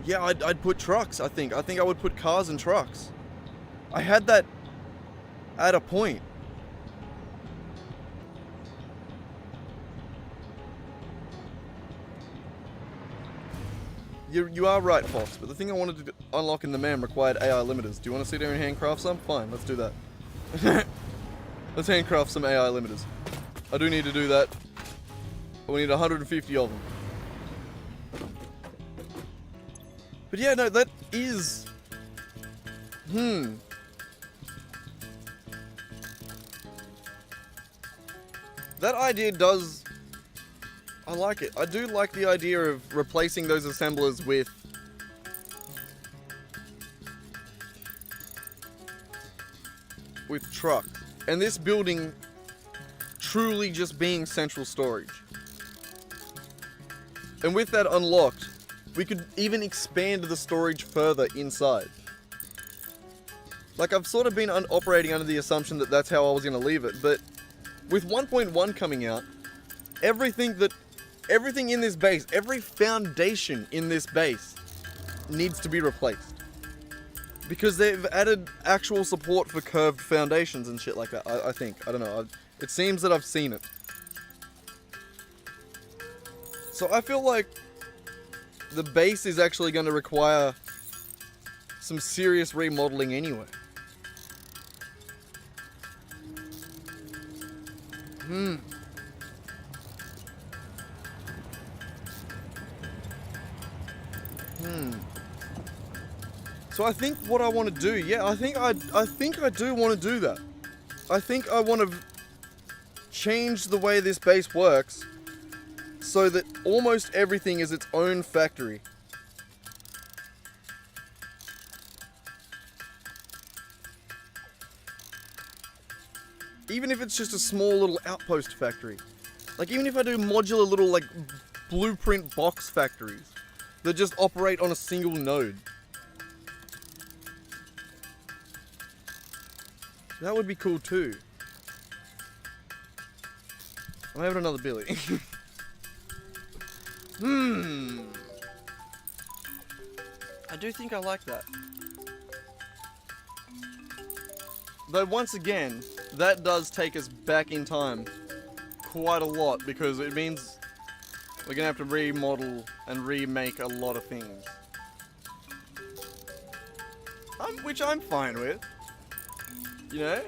Speaker 1: Yeah, I'd put trucks, I think. I think I would put cars and trucks. I had that at a point. You are right, Fox, but the thing I wanted to unlock in the MAM required AI limiters. Do you want to sit there and handcraft some? Fine, let's do that. Let's handcraft some AI limiters. I do need to do that. We need 150 of them. But yeah, no, that is That idea does... I like it. I do like the idea of replacing those assemblers with... truck. And this building truly just being central storage. And with that unlocked, we could even expand the storage further inside. Like, I've sort of been operating under the assumption that that's how I was going to leave it, but with 1.1 coming out, everything in this base, every foundation in this base needs to be replaced. Because they've added actual support for curved foundations and shit like that, I think. I don't know. It seems that I've seen it. So I feel like the base is actually going to require some serious remodeling anyway. So I think what I want to do, yeah, I think I do want to do that. I think I want to change the way this base works so that almost everything is its own factory. Even if it's just a small little outpost factory. Like, even if I do modular little, like, blueprint box factories that just operate on a single node. That would be cool too. I'm having another Billy. I do think I like that. Though once again, that does take us back in time quite a lot, because it means we're gonna have to remodel and remake a lot of things. Which I'm fine with. You know?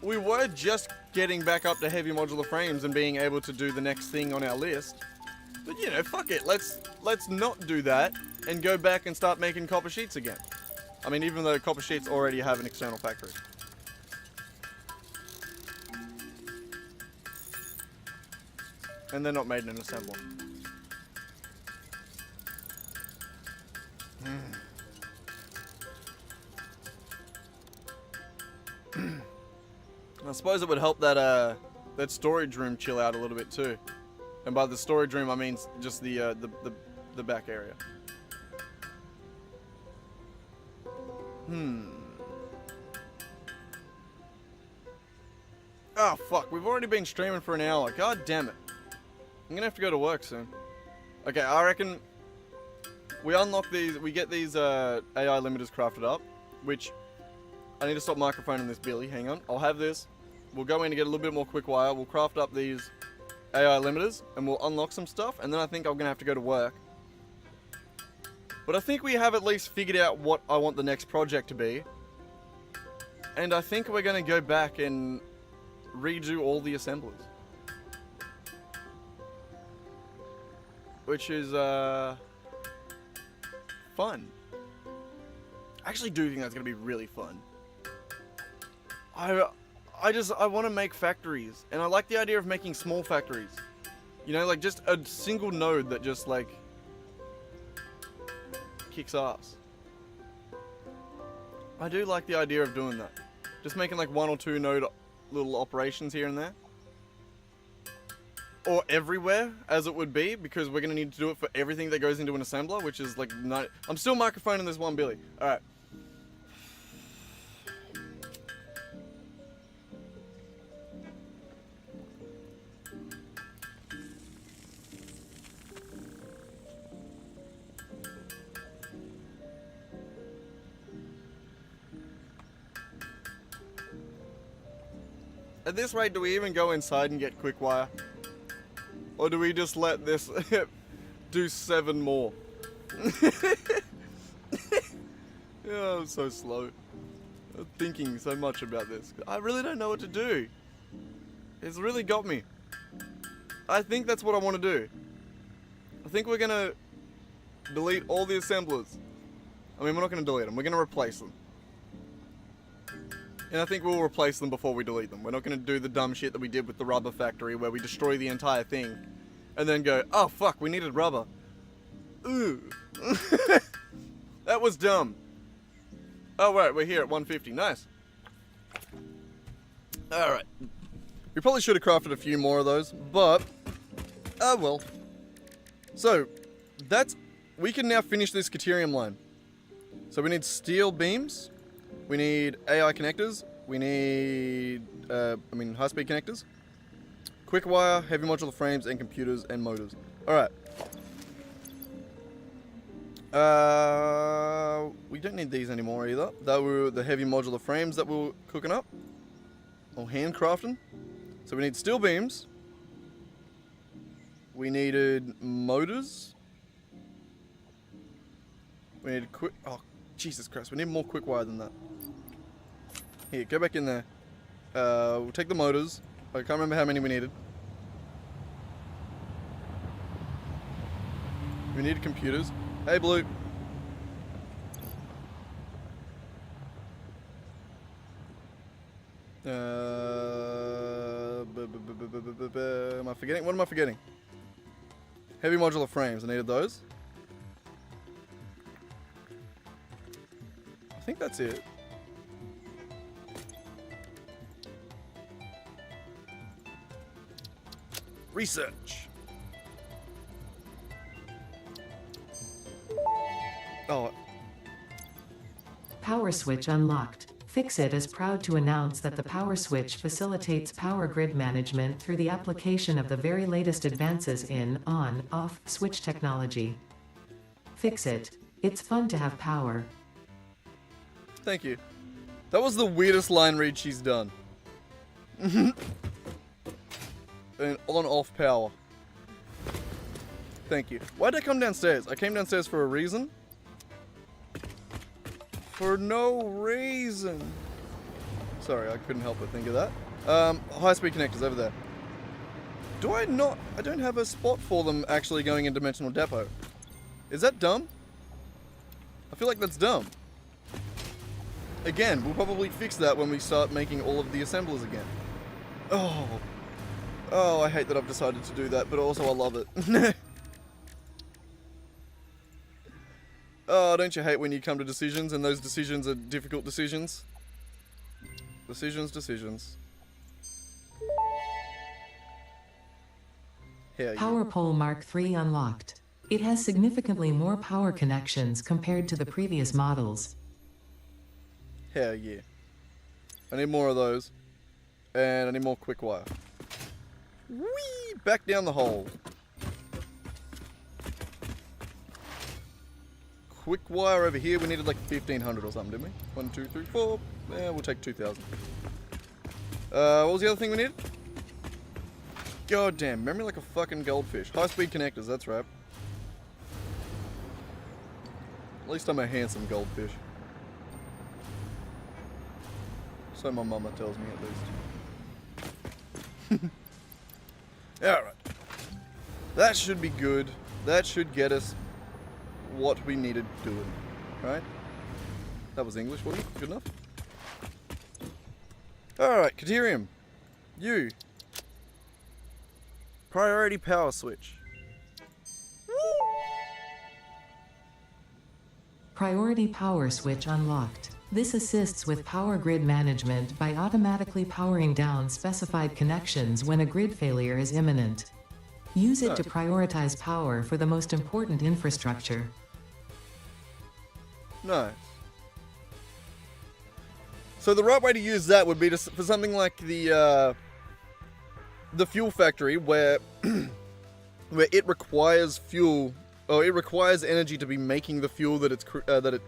Speaker 1: We were just getting back up to heavy modular frames and being able to do the next thing on our list. But you know, fuck it. Let's not do that and go back and start making copper sheets again. I mean, even though copper sheets already have an external factory. And they're not made in an assembler. I suppose it would help that that storage room chill out a little bit too. And by the storage room, I mean just the back area. Oh fuck, we've already been streaming for an hour. God damn it. I'm gonna have to go to work soon. Okay, I reckon we unlock these, we get these AI limiters crafted up, which I need to stop microphoning this Billy, hang on. I'll have this. We'll go in and get a little bit more quick wire. We'll craft up these AI limiters and we'll unlock some stuff, and then I think I'm gonna have to go to work. But I think we have at least figured out what I want the next project to be. And I think we're gonna go back and redo all the assemblers. Which is fun. I actually do think that's gonna be really fun. I want to make factories, and I like the idea of making small factories. You know, like just a single node that just like kicks ass. I do like the idea of doing that. Just making like 1 or 2 node little operations here and there. Or everywhere, as it would be, because we're going to need to do it for everything that goes into an assembler, which is like... I'm still microphoning this one, Billy. Alright. At this rate, do we even go inside and get quick wire? Or do we just let this do 7 more? Oh, I'm so slow. I'm thinking so much about this. I really don't know what to do. It's really got me. I think that's what I want to do. I think we're going to delete all the assemblers. I mean, we're not going to delete them. We're going to replace them. And I think we'll replace them before we delete them. We're not going to do the dumb shit that we did with the rubber factory where we destroy the entire thing and then go, oh fuck, we needed rubber. Ooh. That was dumb. Oh right, we're here at 150. Nice. Alright. We probably should have crafted a few more of those, but oh well. So, we can now finish this Caterium line. So we need steel beams, we need AI connectors, we need, high-speed connectors, quick wire, heavy modular frames, and computers and motors. Alright. We don't need these anymore either. That were the heavy modular frames that we were cooking up, or handcrafting. So we need steel beams. We needed motors. We need oh, Jesus Christ. We need more quick wire than that. Here, go back in there. We'll take the motors. I can't remember how many we needed. We needed computers. Hey, Blue. Am I forgetting? What am I forgetting? Heavy modular frames. I needed those. I think that's it. Research. Oh.
Speaker 3: Power switch unlocked. Fixit is proud to announce that the power switch facilitates power grid management through the application of the very latest advances in on-off switch technology. Fixit. It's fun to have power.
Speaker 1: Thank you. That was the weirdest line read she's done. An on-off power. Thank you. Why did I come downstairs? I came downstairs for a reason. For no reason. Sorry, I couldn't help but think of that. High-speed connectors over there. Do I not? I don't have a spot for them actually going in Dimensional Depot. Is that dumb? I feel like that's dumb. Again, we'll probably fix that when we start making all of the assemblers again. Oh, I hate that I've decided to do that, but also I love it. Oh, don't you hate when you come to decisions and those decisions are difficult decisions? Decisions. Here,
Speaker 3: Power pole Mark III unlocked. It has significantly more power connections compared to the previous models.
Speaker 1: Hell yeah. I need more of those. And I need more quick wire. Whee! Back down the hole. Quick wire over here. We needed like 1,500 or something, didn't we? 1, 2, 3, 4. Yeah, we'll take 2,000. What was the other thing we needed? God damn, memory like a fucking goldfish. High-speed connectors, that's right. At least I'm a handsome goldfish. So my mama tells me at least. Alright. That should be good. That should get us what we needed doing. Right? That was English, wasn't it? Good enough? Alright, Caterium. You. Priority power switch.
Speaker 3: Priority power switch unlocked. This assists with power grid management by automatically powering down specified connections when a grid failure is imminent. Use it to prioritize power for the most important infrastructure.
Speaker 1: Nice. So the right way to use that would be for something like the fuel factory, where where it requires fuel, or it requires energy to be making the fuel that it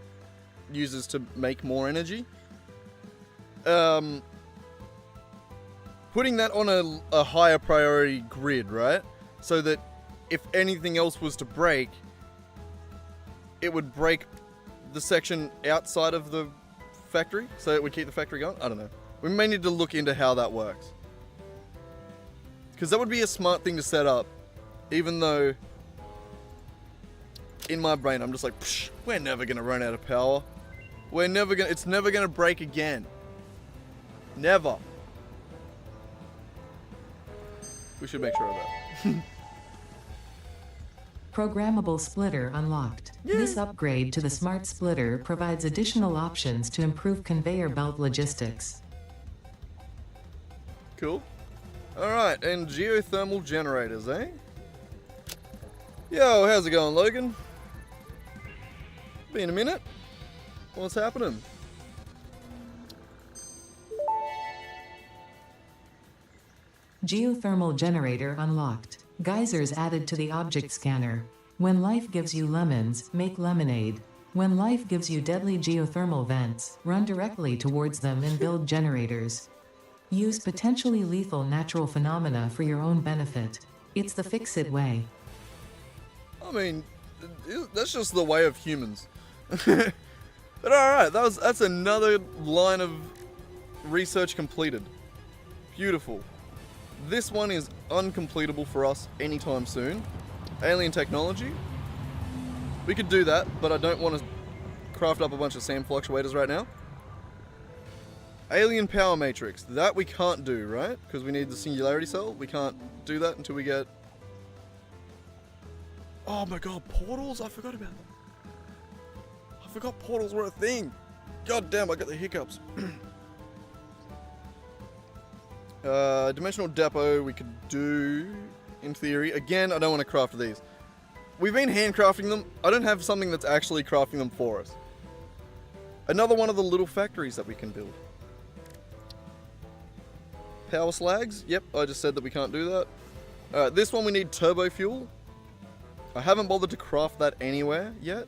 Speaker 1: uses to make more energy. Putting that on a higher priority grid, right? So that if anything else was to break, it would break the section outside of the factory, so it would keep the factory going. I don't know. We may need to look into how that works. Because that would be a smart thing to set up, even though in my brain I'm just like, we're never going to run out of power. It's never going to break again. Never. We should make sure of that.
Speaker 3: Programmable splitter unlocked. This upgrade to the smart splitter provides additional options to improve conveyor belt logistics.
Speaker 1: Cool. Alright, and geothermal generators, eh? Yo, how's it going, Logan? Been a minute. What's happening?
Speaker 3: Geothermal generator unlocked. Geysers added to the object scanner. When life gives you lemons, make lemonade. When life gives you deadly geothermal vents, run directly towards them and build generators. Use potentially lethal natural phenomena for your own benefit. It's the fix-it way.
Speaker 1: I mean, that's just the way of humans. But alright, that's another line of research completed. Beautiful. This one is uncompletable for us anytime soon. Alien technology. We could do that, but I don't want to craft up a bunch of sand fluctuators right now. Alien power matrix. That we can't do, right? Because we need the singularity cell. We can't do that until we get... Oh my god, portals? I forgot about that. I forgot portals were a thing. God damn, I got the hiccups. Dimensional depot we could do, in theory. Again, I don't want to craft these. We've been handcrafting them. I don't have something that's actually crafting them for us. Another one of the little factories that we can build. Power slags. Yep, I just said that we can't do that. Alright, this one we need turbo fuel. I haven't bothered to craft that anywhere yet.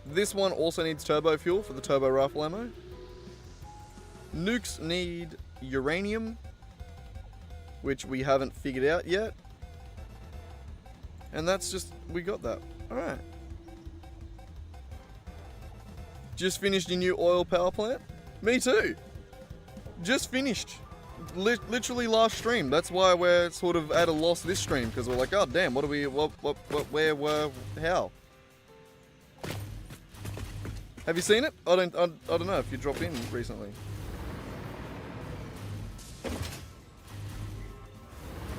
Speaker 1: This one also needs turbo fuel for the turbo rifle ammo. Nukes need uranium, which we haven't figured out yet. And that's just, we got that. Alright. Just finished a new oil power plant? Me too. Just finished. Literally last stream. That's why we're sort of at a loss this stream, because we're like, oh damn, what are we, where, how? Have you seen it? I don't know if you dropped in recently.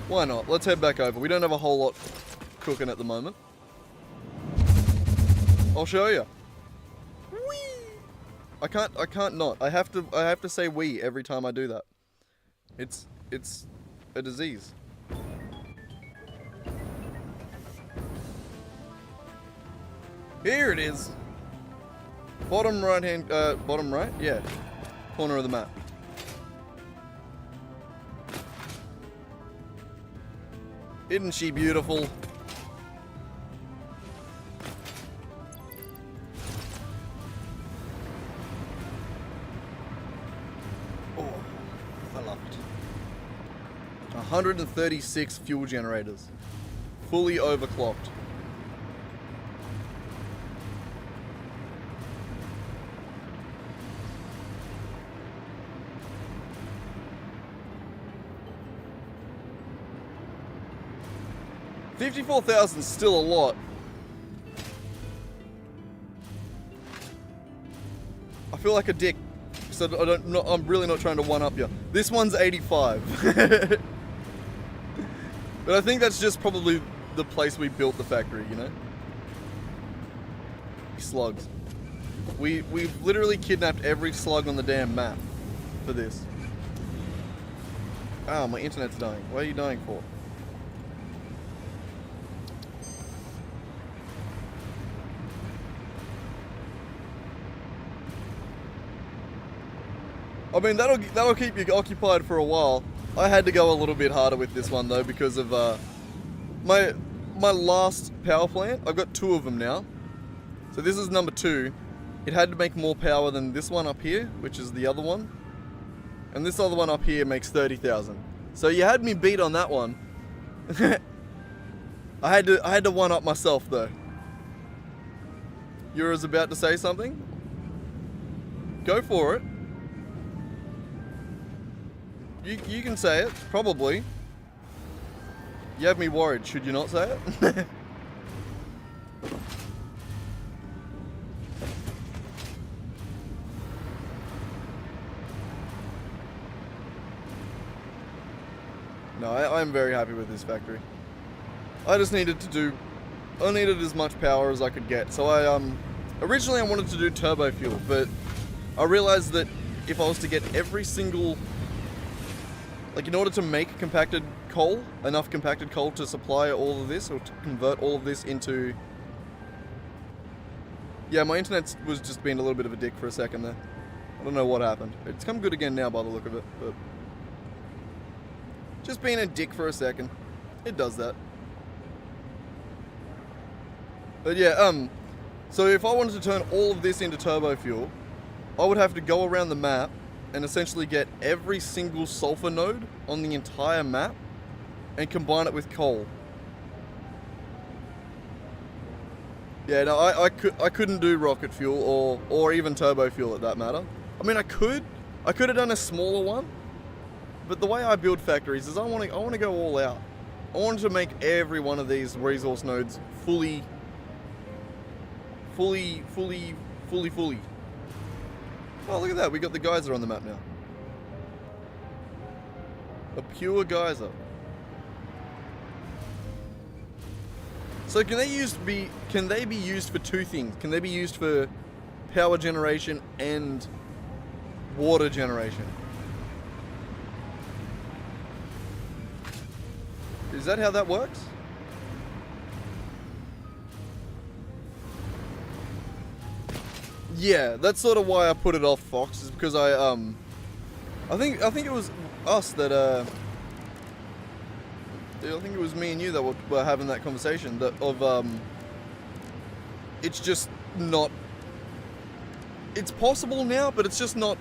Speaker 1: Why not? Let's head back over. We don't have a whole lot cooking at the moment. I'll show you. Whee! I can't not. I have to say "we" every time I do that. It's a disease. Here it is. Bottom right hand, bottom right? Yeah. Corner of the map. Isn't she beautiful? Oh, I love it. 136 fuel generators. Fully overclocked. $54,000 is still a lot. I feel like a dick, so I'm really not trying to one-up you. This one's 85. But I think that's just probably the place we built the factory, you know? Slugs. We've literally kidnapped every slug on the damn map for this. Oh, my internet's dying. What are you dying for? I mean, that'll keep you occupied for a while. I had to go a little bit harder with this one though because of my last power plant. I've got 2 of them now. So this is number 2. It had to make more power than this one up here, which is the other one. And this other one up here makes 30,000. So you had me beat on that one. I had to one up myself though. You was about to say something? Go for it. You can say it, probably. You have me worried, should you not say it? No, I'm very happy with this factory. I just needed I needed as much power as I could get. So originally I wanted to do turbo fuel, but I realized that if I was to get every single, like in order to make compacted coal, enough compacted coal to supply all of this, or to convert all of this into... Yeah, my internet was just being a little bit of a dick for a second there. I don't know what happened. It's come good again now by the look of it, but... Just being a dick for a second. It does that. But yeah, so if I wanted to turn all of this into turbo fuel, I would have to go around the map and essentially get every single sulfur node on the entire map and combine it with coal. Yeah, no, I couldn't do rocket fuel or even turbo fuel at that matter. I mean, I could have done a smaller one, but the way I build factories is I want to go all out. I wanted to make every one of these resource nodes fully. Oh, look at that, we got the geyser on the map now. A pure geyser. So can they be used for two things? Can they be used for power generation and water generation? Is that how that works? Yeah, that's sort of why I put it off, Fox, is because I think it was us that I think it was me and you that were having that conversation it's just not, it's possible now, but it's just not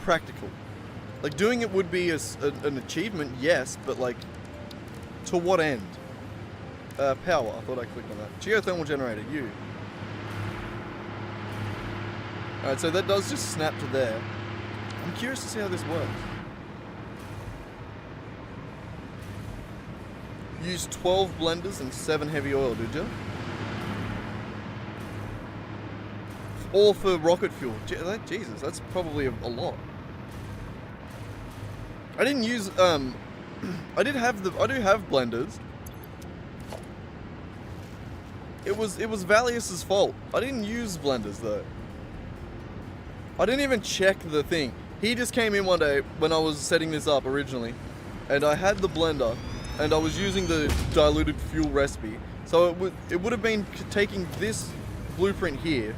Speaker 1: practical. Like, doing it would be an achievement, yes, but like, to what end? Power, I thought I clicked on that. Geothermal generator, you. Alright, so that does just snap to there. I'm curious to see how this works. Use 12 blenders and 7 heavy oil, did you? All for rocket fuel. Jesus, that's probably a lot. I didn't use, I do have blenders. It was Valius's fault. I didn't use blenders though. I didn't even check the thing. He just came in one day when I was setting this up originally, and I had the blender, and I was using the diluted fuel recipe. So it would have been taking this blueprint here,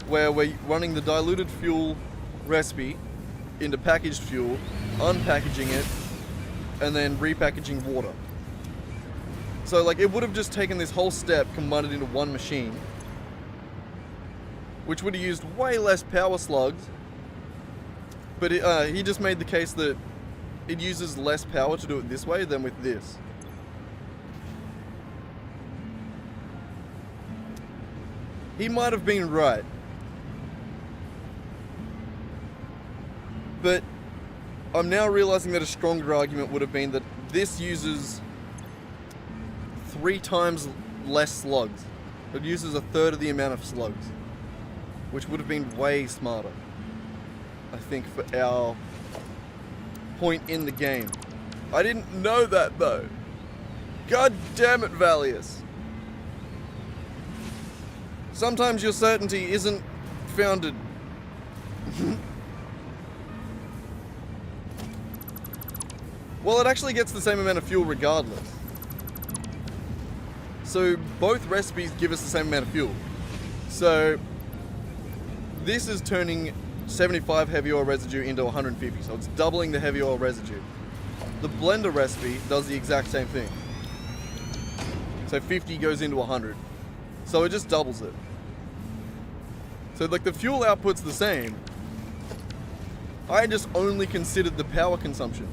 Speaker 1: where we're running the diluted fuel recipe into packaged fuel, unpackaging it, and then repackaging water. So like, it would have just taken this whole step, combined it into one machine, which would have used way less power slugs, but he just made the case that it uses less power to do it this way than with this. He might have been right, but I'm now realizing that a stronger argument would have been that this uses 3 times less slugs. It uses a third of the amount of slugs, which would have been way smarter, I think, for our point in the game. I didn't know that though. God damn it, Valius. Sometimes your certainty isn't founded. Well, it actually gets the same amount of fuel regardless. So both recipes give us the same amount of fuel. So this is turning 75 heavy oil residue into 150, so it's doubling the heavy oil residue. The blender recipe does the exact same thing. So 50 goes into 100. So it just doubles it. So like, the fuel output's the same. I just only considered the power consumption.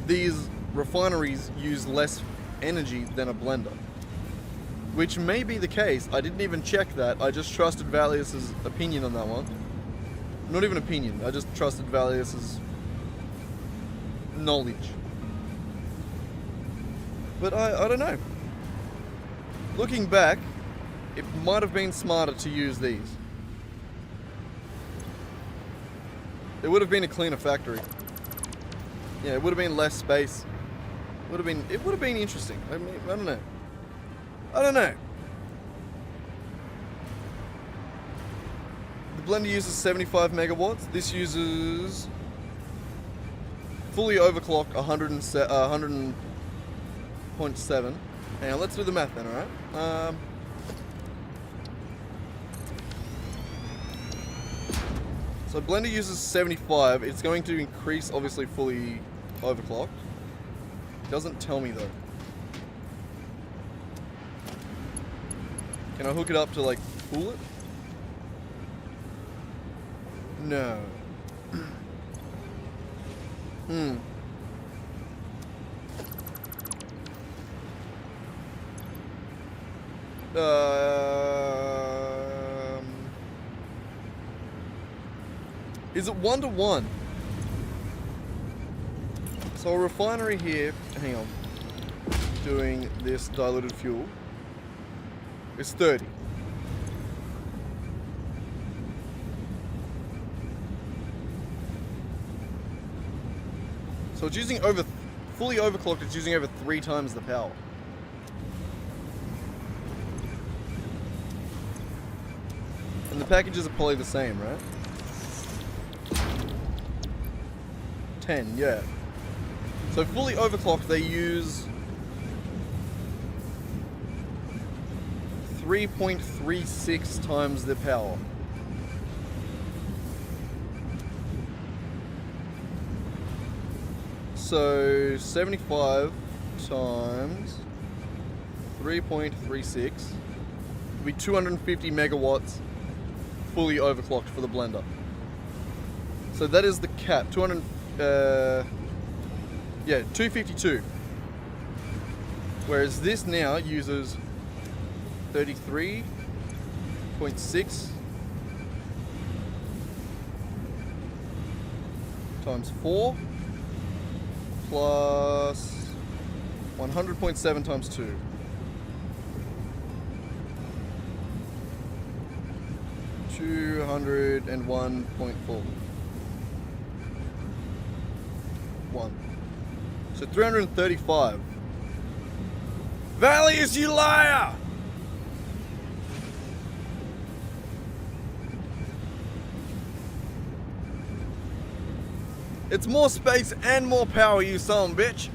Speaker 1: These refineries use less energy than a blender, which may be the case. I didn't even check that. I just trusted Valius's opinion on that one. Not even opinion, I just trusted Valius's knowledge. But I don't know. Looking back, it might have been smarter to use these. It would have been a cleaner factory. Yeah, it would have been less space. It would have been interesting. I mean, I don't know. I don't know. The blender uses 75 megawatts. This uses fully overclocked 100.7. Hang on, let's do the math then, alright? So blender uses 75. It's going to increase, obviously, fully overclocked. Doesn't tell me though. Can I hook it up to like cool it? No. Is it 1-to-1? So a refinery here, hang on, doing this diluted fuel is 30. So it's using fully overclocked, it's using over 3 times the power. And the packages are probably the same, right? 10, yeah. So fully overclocked, they use 3.36 times the power. So 75 times 3.36 would be 250 megawatts fully overclocked for the blender. So that is the cap. 252. Whereas this now uses 33.6 times 4 plus 100.7 times 2. $201.4. 1. So 335. Valius, you liar! It's more space and more power, you son of a bitch.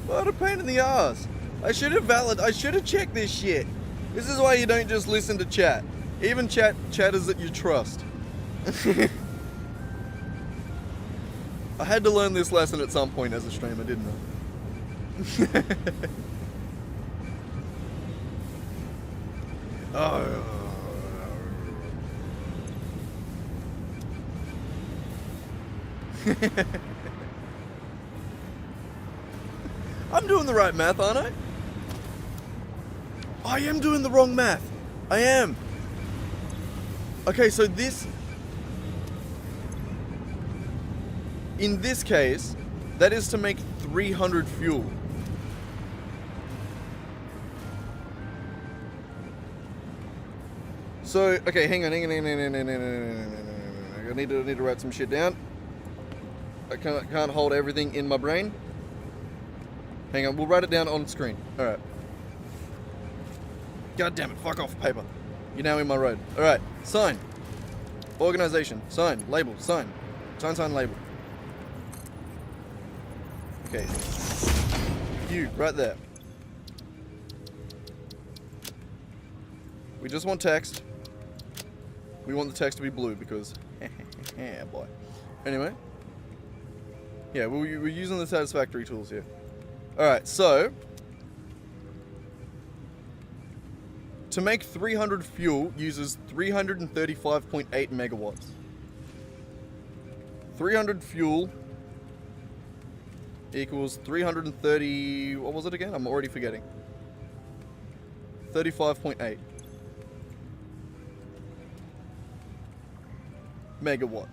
Speaker 1: What a pain in the ass. I should have checked this shit. This is why you don't just listen to chat. Even chatters that you trust. I had to learn this lesson at some point as a streamer, didn't I? Oh. I'm doing the right math, aren't I? I am doing the wrong math. I am. Okay, so in this case, that is to make 300 fuel. So, okay, hang on. I need to write some shit down. I can't hold everything in my brain. Hang on, we'll write it down on screen. Alright. God damn it, fuck off, paper. You're now in my road. Alright, sign. Organization, sign. Label, sign. Sign, label. Okay. You, right there. We just want text. We want the text to be blue because... yeah, boy. Anyway. Yeah, we're using the Satisfactory tools here. Alright, so... to make 300 fuel uses 335.8 megawatts. 300 fuel equals 330... what was it again? I'm already forgetting. 35.8 megawatt.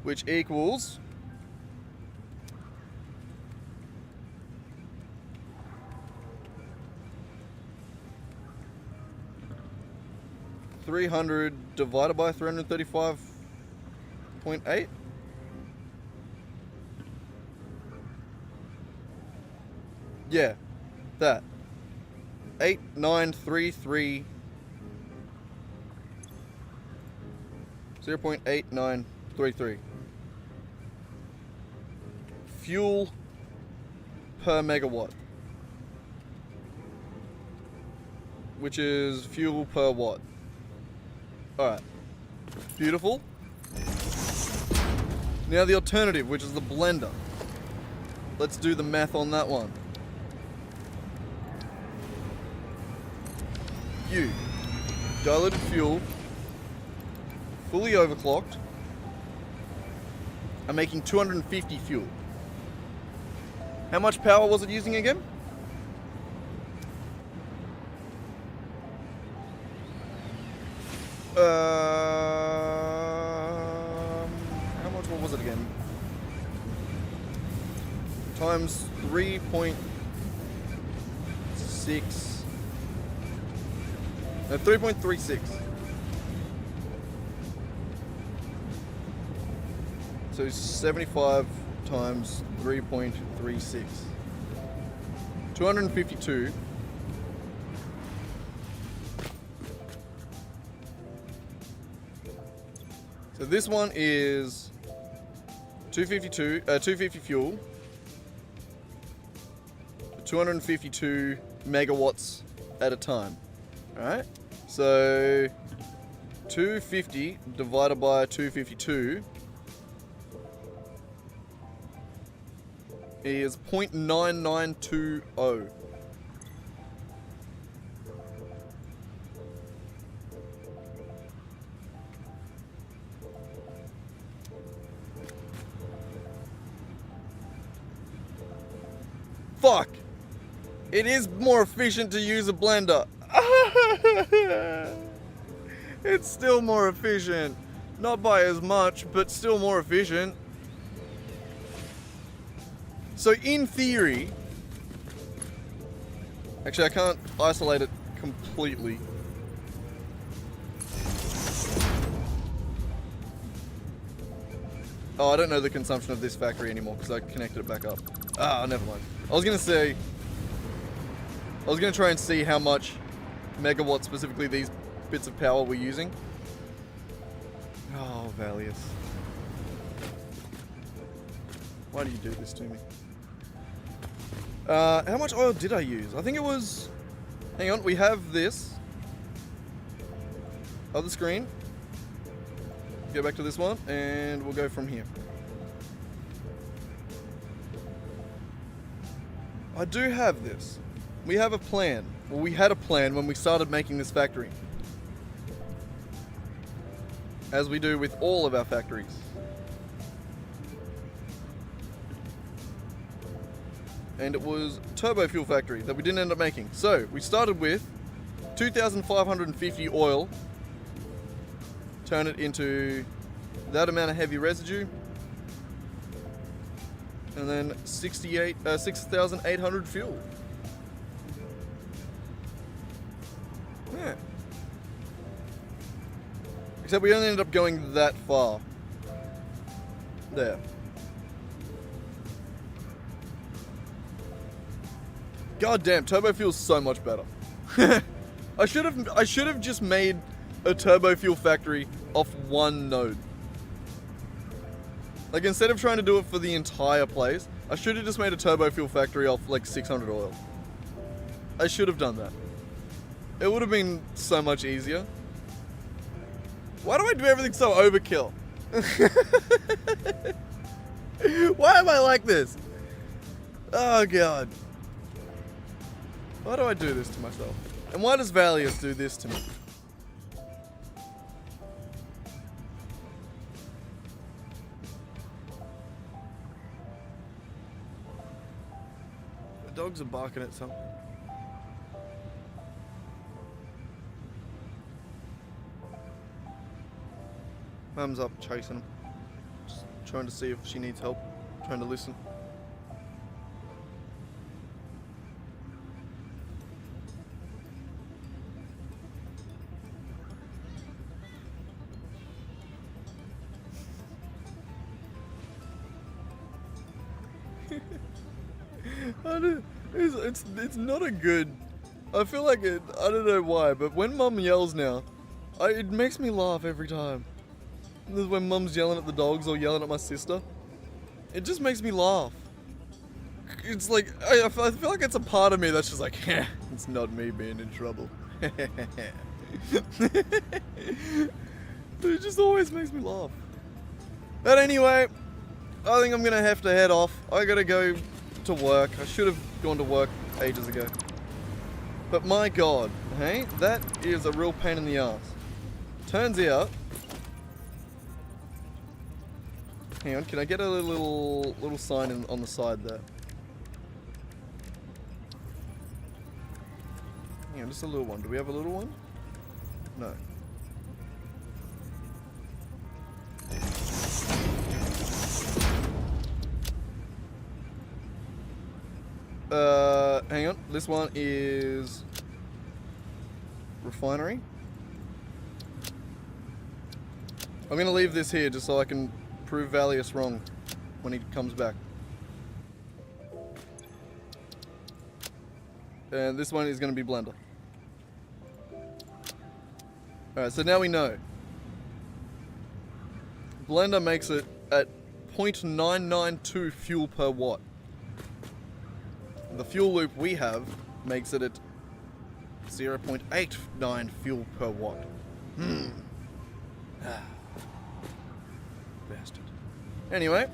Speaker 1: Which equals... 3 300 divided by 335.8? Yeah, that. 8933 0.8933 fuel per megawatt, which is fuel per watt. Alright, beautiful. Now the alternative, which is the blender. Let's do the math on that one. Diluted fuel, fully overclocked. I'm making 250 fuel. How much power was it using again? How much, what was it again? Times 3.6. No, 3.36. So 75 times 3.36. 252. So this one is 250 fuel, 252 megawatts at a time. All right. So 250 divided by 252 is 0.9920. Fuck! It is more efficient to use a blender. It's still more efficient. Not by as much, but still more efficient. So in theory, actually I can't isolate it completely. Oh, I don't know the consumption of this factory anymore because I connected it back up. Ah, never mind. I was gonna try and see how much megawatts specifically these bits of power we're using. Oh, Valius. Why do you do this to me? How much oil did I use? I think it was... Hang on, we have this. Other screen. Go back to this one, and we'll go from here. I do have this. We have a plan. Well, we had a plan when we started making this factory. As we do with all of our factories. And it was turbo fuel factory that we didn't end up making. So we started with 2,550 oil, turn it into that amount of heavy residue, and then 6,800 fuel. Yeah. Except we only ended up going that far. There. God damn, turbo fuel's so much better. I should have just made a turbo fuel factory off one node. Like, instead of trying to do it for the entire place, I should have just made a turbo fuel factory off like 600 oil. I should have done that. It would have been so much easier. Why do I do everything so overkill? Why am I like this? Oh god. Why do I do this to myself? And why does Valius do this to me? The dogs are barking at something. Mum's up chasing him. Just trying to see if she needs help. Trying to listen. It's not a good. I feel like it. I don't know why, but when Mum yells now, it makes me laugh every time. This is when Mum's yelling at the dogs or yelling at my sister. It just makes me laugh. It's like I feel like it's a part of me that's just like, it's not me being in trouble. It just always makes me laugh. But anyway, I think I'm gonna have to head off. I gotta go to work. I should have gone to work ages ago. But my god, hey, that is a real pain in the ass. Turns out, hang on, can I get a little sign on the side there? Hang on, just a little one. Do we have a little one? No. Hang on. This one is refinery. I'm gonna leave this here just so I can prove Valius wrong when he comes back. And this one is gonna be blender. Alright, so now we know. Blender makes it at 0.992 fuel per watt. The fuel loop we have makes it at 0.89 fuel per watt. Bastard. Anyway,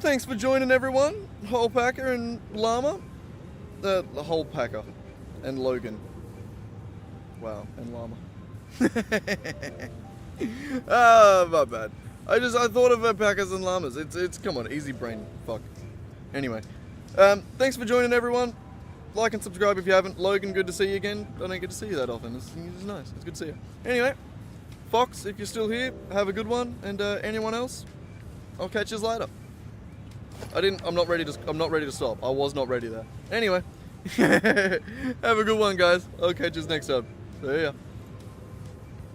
Speaker 1: thanks for joining everyone. Whole Packer and Llama. The Whole Packer and Logan. Wow, and Llama. My bad. I thought of Packers and Llamas. It's come on, easy brain. Fuck. Anyway. Thanks for joining everyone. Like and subscribe if you haven't. Logan, good to see you again. I don't get to see you that often. It's nice. It's good to see you. Anyway, Fox, if you're still here, have a good one. And anyone else, I'll catch you later. I'm not ready to stop. I was not ready there. Anyway, have a good one, guys. I'll catch you next time. See ya.